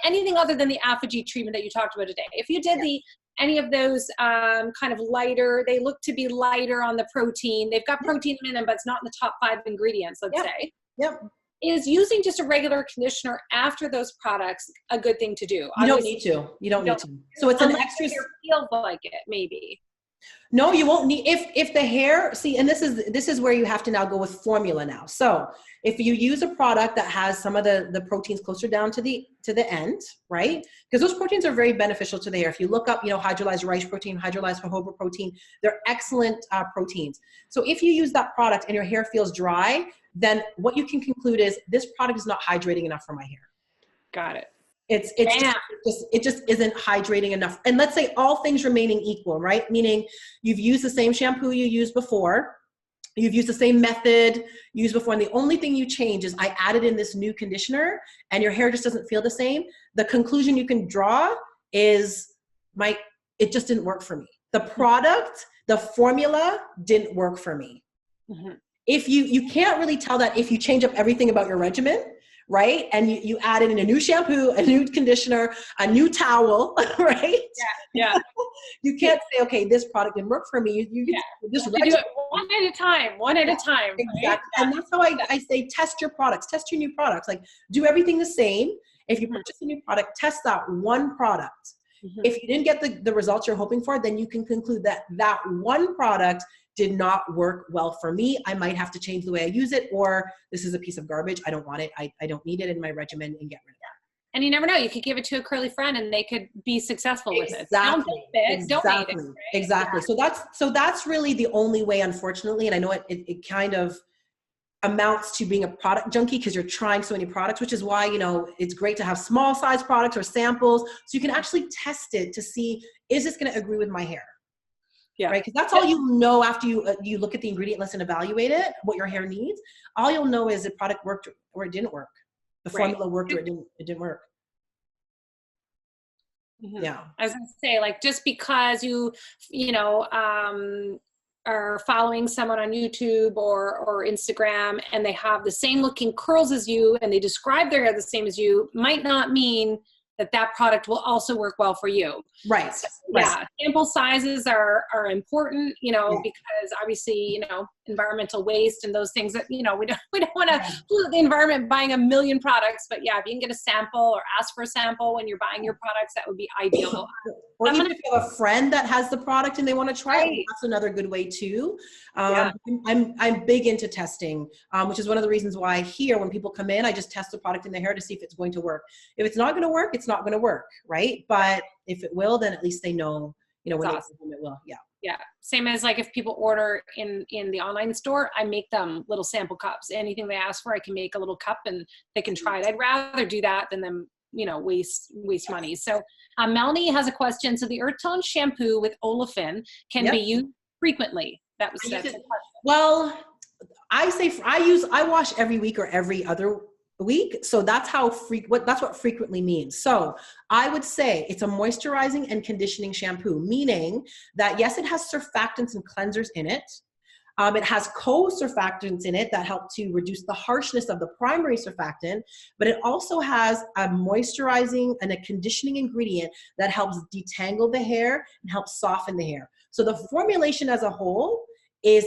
anything other than the APHOGEE treatment that you talked about today, if you did the any of those kind of lighter, they look to be lighter on the protein. They've got protein in them, but it's not in the top 5 ingredients, let's say. Yep. Is using just a regular conditioner after those products a good thing to do? You don't need to. You don't need to. So it's an extra. Feels like it, maybe. No, you won't need, if the hair, see, and this is where you have to now go with formula now. So if you use a product that has some of the proteins closer down to the end, right? Because those proteins are very beneficial to the hair. If you look up, hydrolyzed rice protein, hydrolyzed jojoba protein, they're excellent proteins. So if you use that product and your hair feels dry, then what you can conclude is this product is not hydrating enough for my hair. Got it. It just isn't hydrating enough. And let's say all things remaining equal, right? Meaning you've used the same shampoo you used before, you've used the same method used before, and the only thing you change is I added in this new conditioner and your hair just doesn't feel the same. The conclusion you can draw is it just didn't work for me. The product, the formula didn't work for me. Mm-hmm. If you can't really tell that if you change up everything about your regimen, right? And you add in a new shampoo, a new conditioner, a new towel, right? Yeah. You can't say, okay, this product didn't work for me. You just do it one at a time, Exactly. Right? And that's how I say, test your products, test your new products. Like, do everything the same. If you purchase a new product, test that one product. Mm-hmm. If you didn't get the results you're hoping for, then you can conclude that one product did not work well for me. I might have to change the way I use it, or this is a piece of garbage. I don't want it. I don't need it in my regimen, and get rid of it. And you never know. You could give it to a curly friend and they could be successful with it. Exactly. Yeah. So that's really the only way, unfortunately. And I know it kind of amounts to being a product junkie because you're trying so many products, which is why, it's great to have small size products or samples so you can actually test it to see, is this going to agree with my hair? Yeah. Right. Because that's all you know after you look at the ingredient list and evaluate it, what your hair needs. All you'll know is the product worked or it didn't work. The formula worked or it didn't work. Mm-hmm. Yeah. I was going to say, like, just because you are following someone on YouTube or Instagram and they have the same looking curls as you and they describe their hair the same as you, might not mean that product will also work well for you. Right. So, yeah. Sample sizes are important, because obviously, environmental waste and those things that, we don't want to pollute the environment buying a million products, but yeah, if you can get a sample or ask for a sample when you're buying your products, that would be ideal. Or even if you have a friend that has the product and they want to try it, that's another good way too. I'm big into testing, which is one of the reasons why here, when people come in, I just test the product in their hair to see if it's going to work. If it's not going to work, it's not going to work, right? But if it will, then at least they know, when it will. Yeah. Yeah. Same as like if people order in the online store, I make them little sample cups. Anything they ask for, I can make a little cup and they can try it. I'd rather do that than them, waste money. So Melanie has a question. So the Earth Tone shampoo with olefin can be used frequently. That's the question. Well, I wash every week or every other week. So that's that's what frequently means. So I would say it's a moisturizing and conditioning shampoo, meaning that yes, it has surfactants and cleansers in it. It has co-surfactants in it that help to reduce the harshness of the primary surfactant, but it also has a moisturizing and a conditioning ingredient that helps detangle the hair and helps soften the hair. So the formulation as a whole is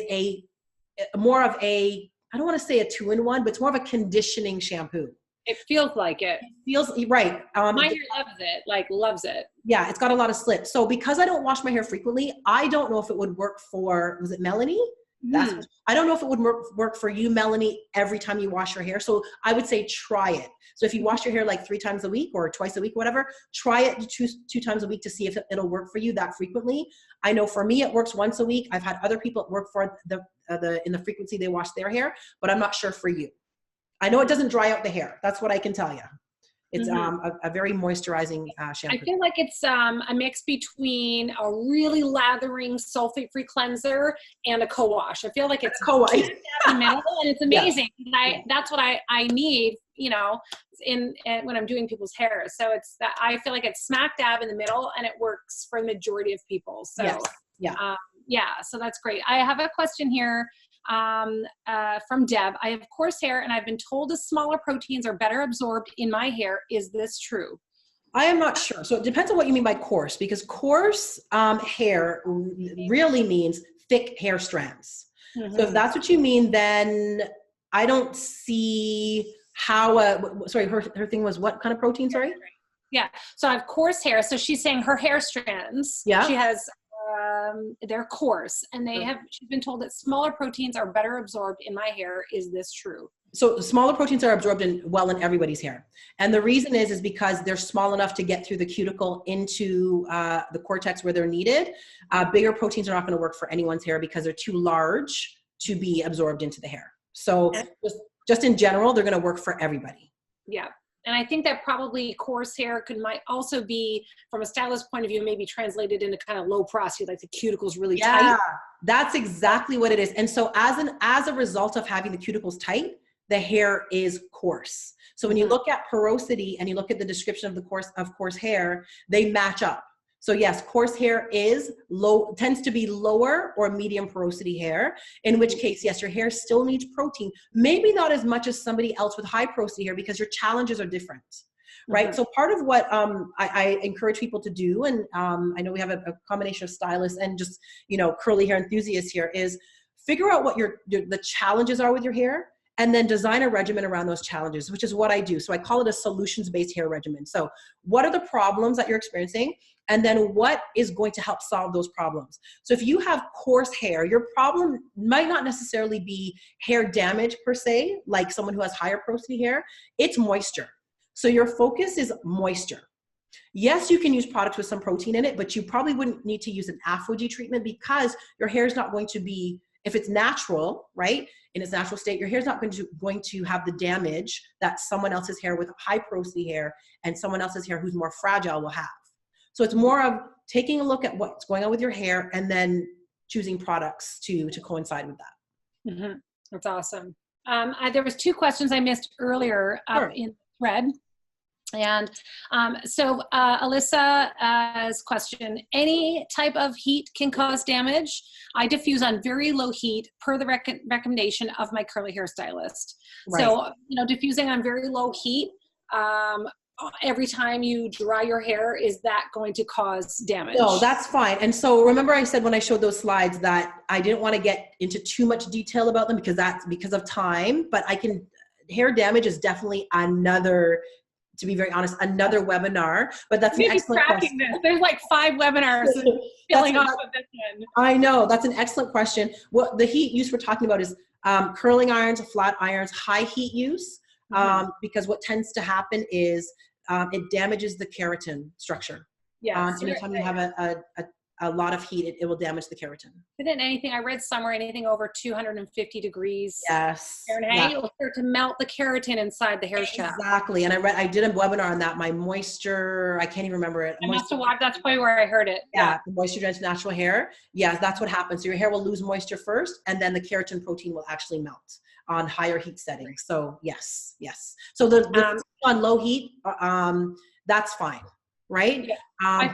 more of a, I don't want to say a 2-in-1, but it's more of a conditioning shampoo. It feels like it. It feels right. My hair loves it. Yeah, it's got a lot of slip. So because I don't wash my hair frequently, I don't know if it would work for, was it Melanie? I don't know if it would work for you, Melanie, every time you wash your hair. So I would say try it. So if you wash your hair like 3 times a week or twice a week, whatever, try it two times a week to see if it'll work for you that frequently. I know for me, it works once a week. I've had other people work for in the frequency they wash their hair, but I'm not sure for you. I know it doesn't dry out the hair. That's what I can tell you. It's a very moisturizing shampoo. I feel like it's a mix between a really lathering sulfate-free cleanser and a co-wash. I feel like it's co-wash in the middle, and it's amazing. That's what I need, when I'm doing people's hair. So it's that I feel like it's smack dab in the middle, and it works for the majority of people. So so that's great. I have a question here. From Deb. I have coarse hair and I've been told the smaller proteins are better absorbed in my hair. Is this true? I am not sure. So it depends on what you mean by coarse, because coarse hair really means thick hair strands. Mm-hmm. So if that's what you mean, then I don't see how, sorry, her thing was what kind of protein, sorry? Yeah, so I have coarse hair. So she's saying her hair strands, Yeah. she has, they're coarse, and she's been told that smaller proteins are better absorbed in my hair. Is this true? So smaller proteins are absorbed in everybody's hair. And the reason is because they're small enough to get through the cuticle into the cortex where they're needed. Bigger proteins are not going to work for anyone's hair because they're too large to be absorbed into the hair. So just in general, they're going to work for everybody. Yeah. And I think that probably coarse hair might also be, from a stylist point of view, maybe translated into kind of low porosity, like the cuticle's really tight. Yeah, that's exactly what it is. And so as a result of having the cuticles tight, the hair is coarse. So when you look at porosity and you look at the description of the coarse hair, they match up. So yes, coarse hair tends to be lower or medium porosity hair, in which case, yes, your hair still needs protein, maybe not as much as somebody else with high porosity hair because your challenges are different, right? So part of what I encourage people to do, and I know we have a combination of stylists and just, curly hair enthusiasts here, is figure out what the challenges are with your hair, and then design a regimen around those challenges, which is what I do. So I call it a solutions-based hair regimen. So what are the problems that you're experiencing? And then what is going to help solve those problems? So if you have coarse hair, your problem might not necessarily be hair damage per se, like someone who has higher porosity hair, it's moisture. So your focus is moisture. Yes, you can use products with some protein in it, but you probably wouldn't need to use an APHOGEE treatment because your hair is not going to be, if it's natural, right, in its natural state, your hair is not going to have the damage that someone else's hair with high porosity hair and someone else's hair who's more fragile will have. So it's more of taking a look at what's going on with your hair and then choosing products to coincide with that. Mm-hmm. That's awesome. There was 2 questions I missed earlier up in the thread. And so Alyssa's question, any type of heat can cause damage. I diffuse on very low heat per the recommendation of my curly hair stylist. Right. So, diffusing on very low heat, every time you dry your hair, is that going to cause damage? No, that's fine. And so remember I said when I showed those slides that I didn't want to get into too much detail about them because of time, but hair damage is definitely to be very honest, another webinar, but that's an excellent question. There's like 5 webinars filling off of this one. I know, that's an excellent question. What the heat use we're talking about is curling irons, flat irons, high heat use, because what tends to happen is it damages the keratin structure. Yeah. Anytime you have a lot of heat, it will damage the keratin. I read somewhere, anything over 250 degrees Fahrenheit, yeah. It will start to melt the keratin inside the hair shaft. Exactly. And I did a webinar on that. My moisture, I can't even remember it. That's probably where I heard it. Yeah, the moisture drenched natural hair. Yeah, that's what happens. So your hair will lose moisture first, and then the keratin protein will actually melt on higher heat settings. So yes. So the on low heat, that's fine, right? Yeah, I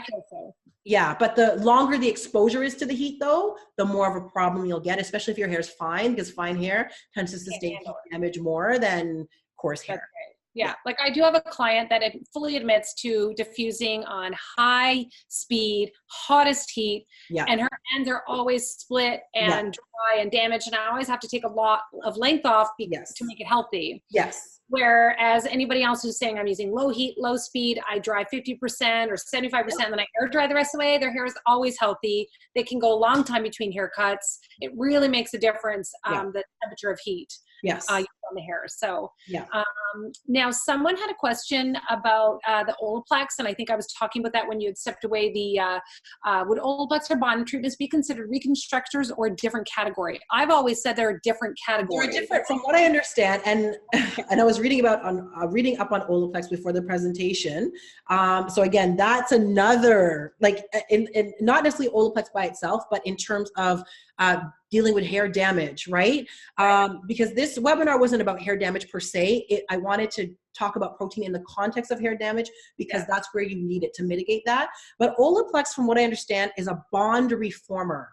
feel so. Yeah, but the longer the exposure is to the heat, though, the more of a problem you'll get, especially if your hair is fine, because fine hair tends to sustain heat damage more than coarse hair. Right. Yeah, like I do have a client that fully admits to diffusing on high speed, hottest heat, and her ends are always split and dry and damaged, and I always have to take a lot of length off to make it healthy. Yes. Whereas anybody else who's saying I'm using low heat, low speed, I dry 50% or 75%, and then I air dry the rest of the way, their hair is always healthy. They can go a long time between haircuts. It really makes a difference, the temperature of heat on the hair. So now someone had a question about the Olaplex, and I think I was talking about that when you had stepped away. Would Olaplex or bond treatments be considered reconstructors or a different category? I've always said they're a different category. They're different from what I understand, and I was reading up on Olaplex before the presentation. So again, that's another, like, in not necessarily Olaplex by itself, but in terms of dealing with hair damage, right? Because this webinar wasn't about hair damage per se. I wanted to talk about protein in the context of hair damage because that's where you need it to mitigate that. But Olaplex, from what I understand, is a bond reformer.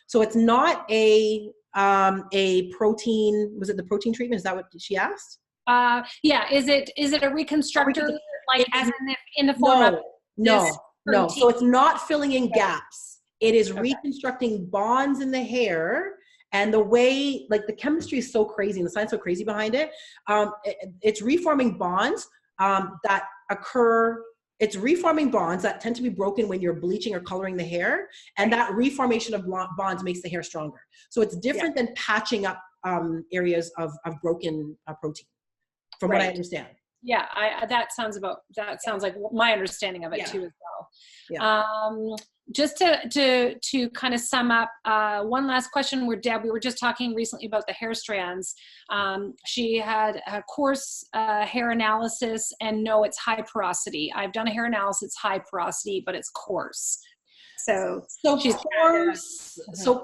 So it's not a protein, was it the protein treatment? Is that what she asked? Is it a reconstructor like as in the form of this no. protein. So it's not filling in gaps. It is reconstructing bonds in the hair. And the way, like the chemistry is so crazy and the science is so crazy behind it. It's reforming bonds that occur. It's reforming bonds that tend to be broken when you're bleaching or coloring the hair. And that reformation of bonds makes the hair stronger. So it's different than patching up areas of broken protein, from what I understand. Yeah, that sounds like my understanding of it too as well. Yeah. Just to kind of sum up, one last question where Deb, we were just talking recently about the hair strands. She had a coarse hair analysis, and no, it's high porosity. I've done a hair analysis, it's high porosity, but it's coarse. So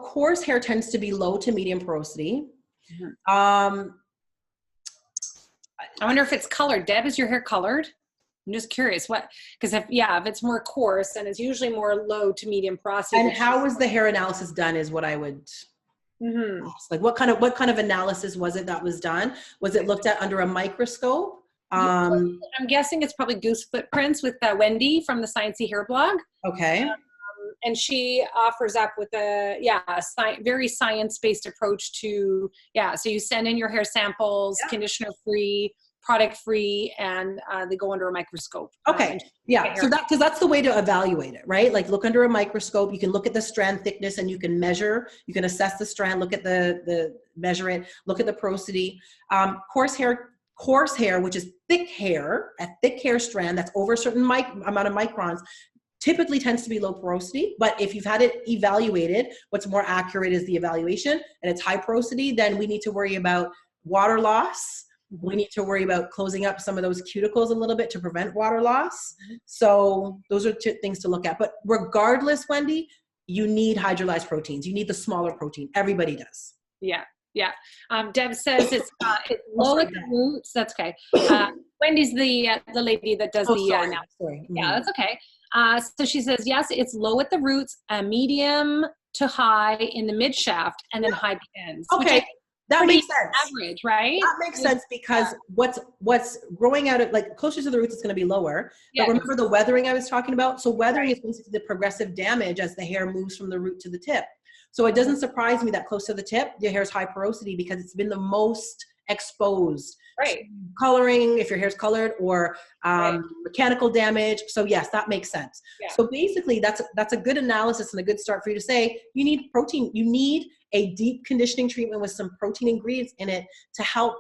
coarse hair tends to be low to medium porosity. I wonder if it's colored. Deb, is your hair colored? I'm just curious because if it's more coarse, then it's usually more low to medium porosity. And how was the hair analysis done is what I would ask. Like what kind of analysis was it that was done? Was it looked at under a microscope? I'm guessing it's probably Goose Footprints with Wendy from the Sciencey Hair blog. Okay. And she offers up with a very science-based approach to so you send in your hair samples, conditioner free, product free, and they go under a microscope. Okay. So because that's the way to evaluate it, right? Like look under a microscope, you can look at the strand thickness and you can measure, you can assess the strand, look at the measure it, look at the porosity. Coarse hair, which is thick hair, a thick hair strand that's over a certain amount of microns, typically tends to be low porosity, but if you've had it evaluated, what's more accurate is the evaluation, and it's high porosity, then we need to worry about water loss. We need to worry about closing up some of those cuticles a little bit to prevent water loss. So those are two things to look at. But regardless, Wendy, you need hydrolyzed proteins. You need the smaller protein. Everybody does. Yeah. Deb says it's low at the roots. That's okay. Wendy's the lady that does analysis. Yeah, that's okay. So she says, yes, it's low at the roots, medium to high in the mid shaft, and then high at the ends. Okay, that makes sense. Average, right? That makes sense because what's growing out at like closer to the roots is going to be lower. But remember the weathering I was talking about? So weathering is basically the progressive damage as the hair moves from the root to the tip. So it doesn't surprise me that close to the tip, your hair's high porosity because it's been the most exposed. Right. Coloring, if your hair's colored, or mechanical damage. So yes, that makes sense. Yeah. So basically that's a good analysis and a good start for you to say, you need protein. You need a deep conditioning treatment with some protein ingredients in it to help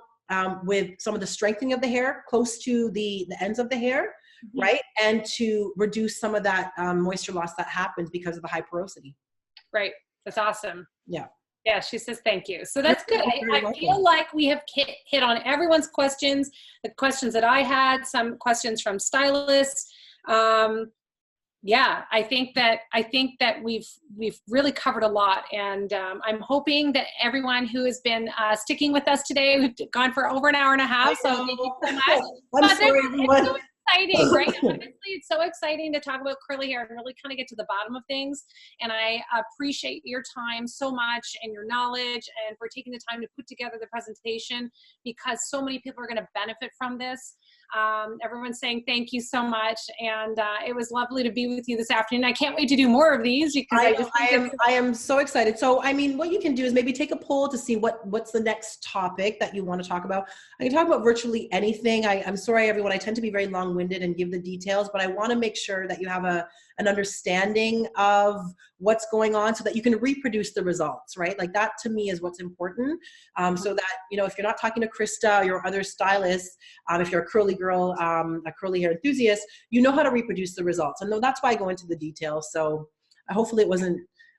with some of the strengthening of the hair close to the ends of the hair, right? And to reduce some of that moisture loss that happens because of the high porosity. Right. That's awesome. Yeah. Yeah, she says thank you. So that's good. I feel like we have hit on everyone's questions, the questions that I had, some questions from stylists. Yeah, I think that we've really covered a lot, and I'm hoping that everyone who has been sticking with us today, we've gone for over an hour and a half. So thank you so much. I'm sorry, everyone. It's so exciting, right? Honestly, it's so exciting to talk about curly hair and really kind of get to the bottom of things. And I appreciate your time so much and your knowledge, and for taking the time to put together the presentation, because so many people are going to benefit from this. Everyone's saying thank you so much, and it was lovely to be with you this afternoon. I can't wait to do more of these because I am so excited. So I mean, what you can do is maybe take a poll to see what's the next topic that you want to talk about. I can talk about virtually anything. I'm sorry, everyone. I tend to be very long-winded and give the details, but I want to make sure that you have an understanding of what's going on so that you can reproduce the results, right? Like that to me is what's important. So that, you know, if you're not talking to Krista or your other stylists, if you're a curly girl, a curly hair enthusiast, you know how to reproduce the results. And that's why I go into the details. So hopefully it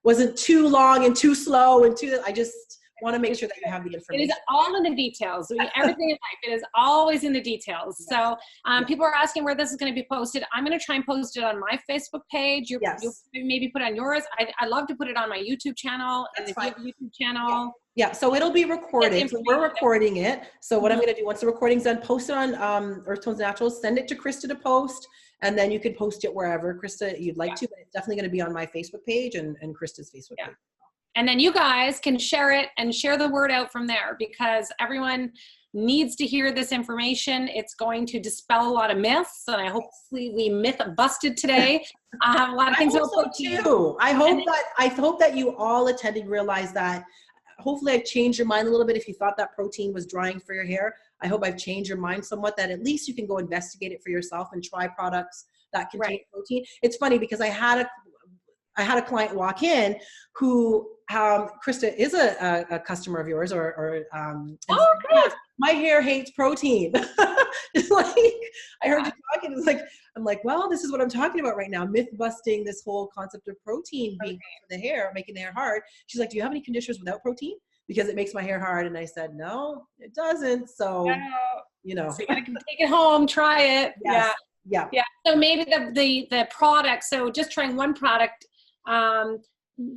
wasn't too long and too slow and I just want to make sure that you have the information. It is all in the details. Everything in life, it is always in the details. So people are asking where this is going to be posted. I'm going to try and post it on my Facebook page. You'll maybe put it on yours. I love to put it on my YouTube channel. That's and if fine. you have a YouTube channel. Yeah, so it'll be recorded. So we're recording it. So what I'm going to do once the recording's done, post it on Earth Tones Naturals, send it to Krista to post, and then you can post it wherever, Krista, you'd like to, but it's definitely going to be on my Facebook page and Krista's Facebook page. And then you guys can share it and share the word out from there, because everyone, needs to hear this information. It's going to dispel a lot of myths, and I hopefully we myth busted today. A lot of things about protein. Too. I hope that you all attending realize that. Hopefully I've changed your mind a little bit. If you thought that protein was drying for your hair, I hope I've changed your mind somewhat, that at least you can go investigate it for yourself and try products that contain protein. It's funny because I had a client walk in who, Krista is a customer of yours, my hair hates protein. It's like, I heard you talking, it's like, I'm like, well, this is what I'm talking about right now, myth busting this whole concept of protein being for the hair, making the hair hard. She's like, do you have any conditioners without protein? Because it makes my hair hard. And I said, no, it doesn't. So, you know. So you gotta take it home, try it. Yes. Yeah. So maybe the product, so just trying one product,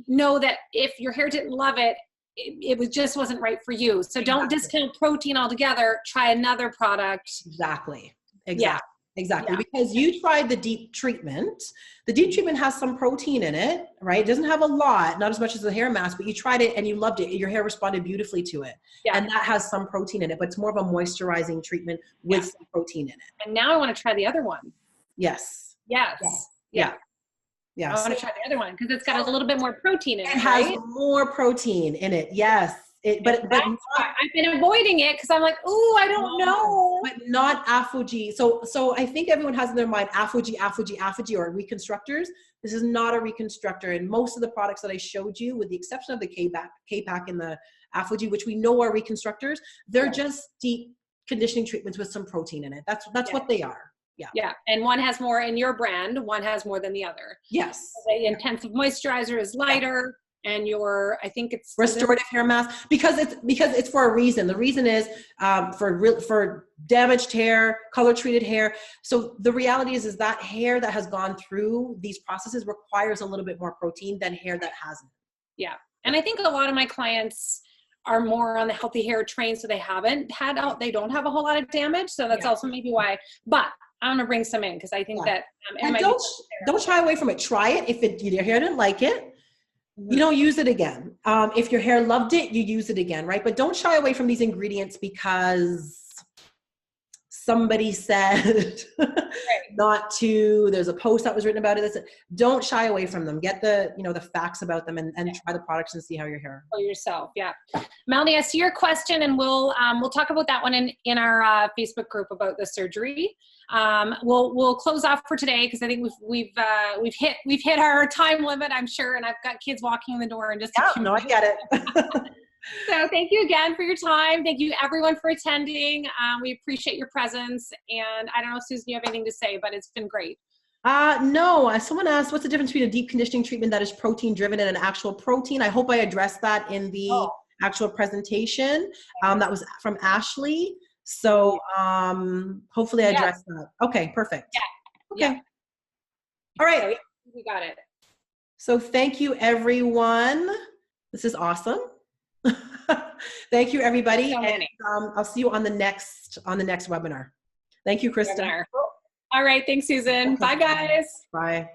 know that if your hair didn't love it, it just wasn't right for you. So don't discount protein altogether. Try another product. Exactly. Yeah. Because you tried the deep treatment. The deep treatment has some protein in it, right? It doesn't have a lot, not as much as the hair mask, but you tried it and you loved it. Your hair responded beautifully to it. Yeah. And that has some protein in it, but it's more of a moisturizing treatment with some protein in it. And now I want to try the other one. Yes. Yeah. I want to try the other one because it's got a little bit more protein in it. It has more protein in it. Yes. But I've been avoiding it because I'm like, ooh, I don't know. But not APHOGEE. So I think everyone has in their mind APHOGEE, or reconstructors. This is not a reconstructor. And most of the products that I showed you, with the exception of the K-Pack and the APHOGEE, which we know are reconstructors, they're just deep conditioning treatments with some protein in it. That's what they are. Yeah. And one has more in your brand, one has more than the other. Yes. So the intensive moisturizer is lighter. And I think it's restorative hair mask, because it's for a reason. The reason is for damaged hair, color treated hair. So the reality is that hair that has gone through these processes requires a little bit more protein than hair that hasn't. Yeah. And I think a lot of my clients are more on the healthy hair train, so they don't have a whole lot of damage. So that's also maybe why, but I'm going to bring some in because I think that, and don't shy away from it. Try it. If your hair didn't like it, you don't use it again. If your hair loved it, you use it again, right? But don't shy away from these ingredients because somebody said not to. There's a post that was written about it. Don't shy away from them. Get the facts about them and try the products and see how your hair. For yourself, yeah. Melanie, I see your question, and we'll talk about that one in our Facebook group about the surgery. We'll close off for today because I think we've hit our time limit, I'm sure, and I've got kids walking in the door in just a few minutes. I get it. So thank you again for your time. Thank you everyone for attending. We appreciate your presence, and I don't know, Susan, you have anything to say, but it's been great. No, someone asked, what's the difference between a deep conditioning treatment that is protein driven and an actual protein? I hope I addressed that in the actual presentation. That was from Ashley. So hopefully I addressed that. Okay, perfect. Yeah. Okay. All right. We got it. So thank you, everyone. This is awesome. Thank you, everybody. So many. And, I'll see you on the next webinar. Thank you, Krista. All right. Thanks, Susan. Bye, guys. Bye.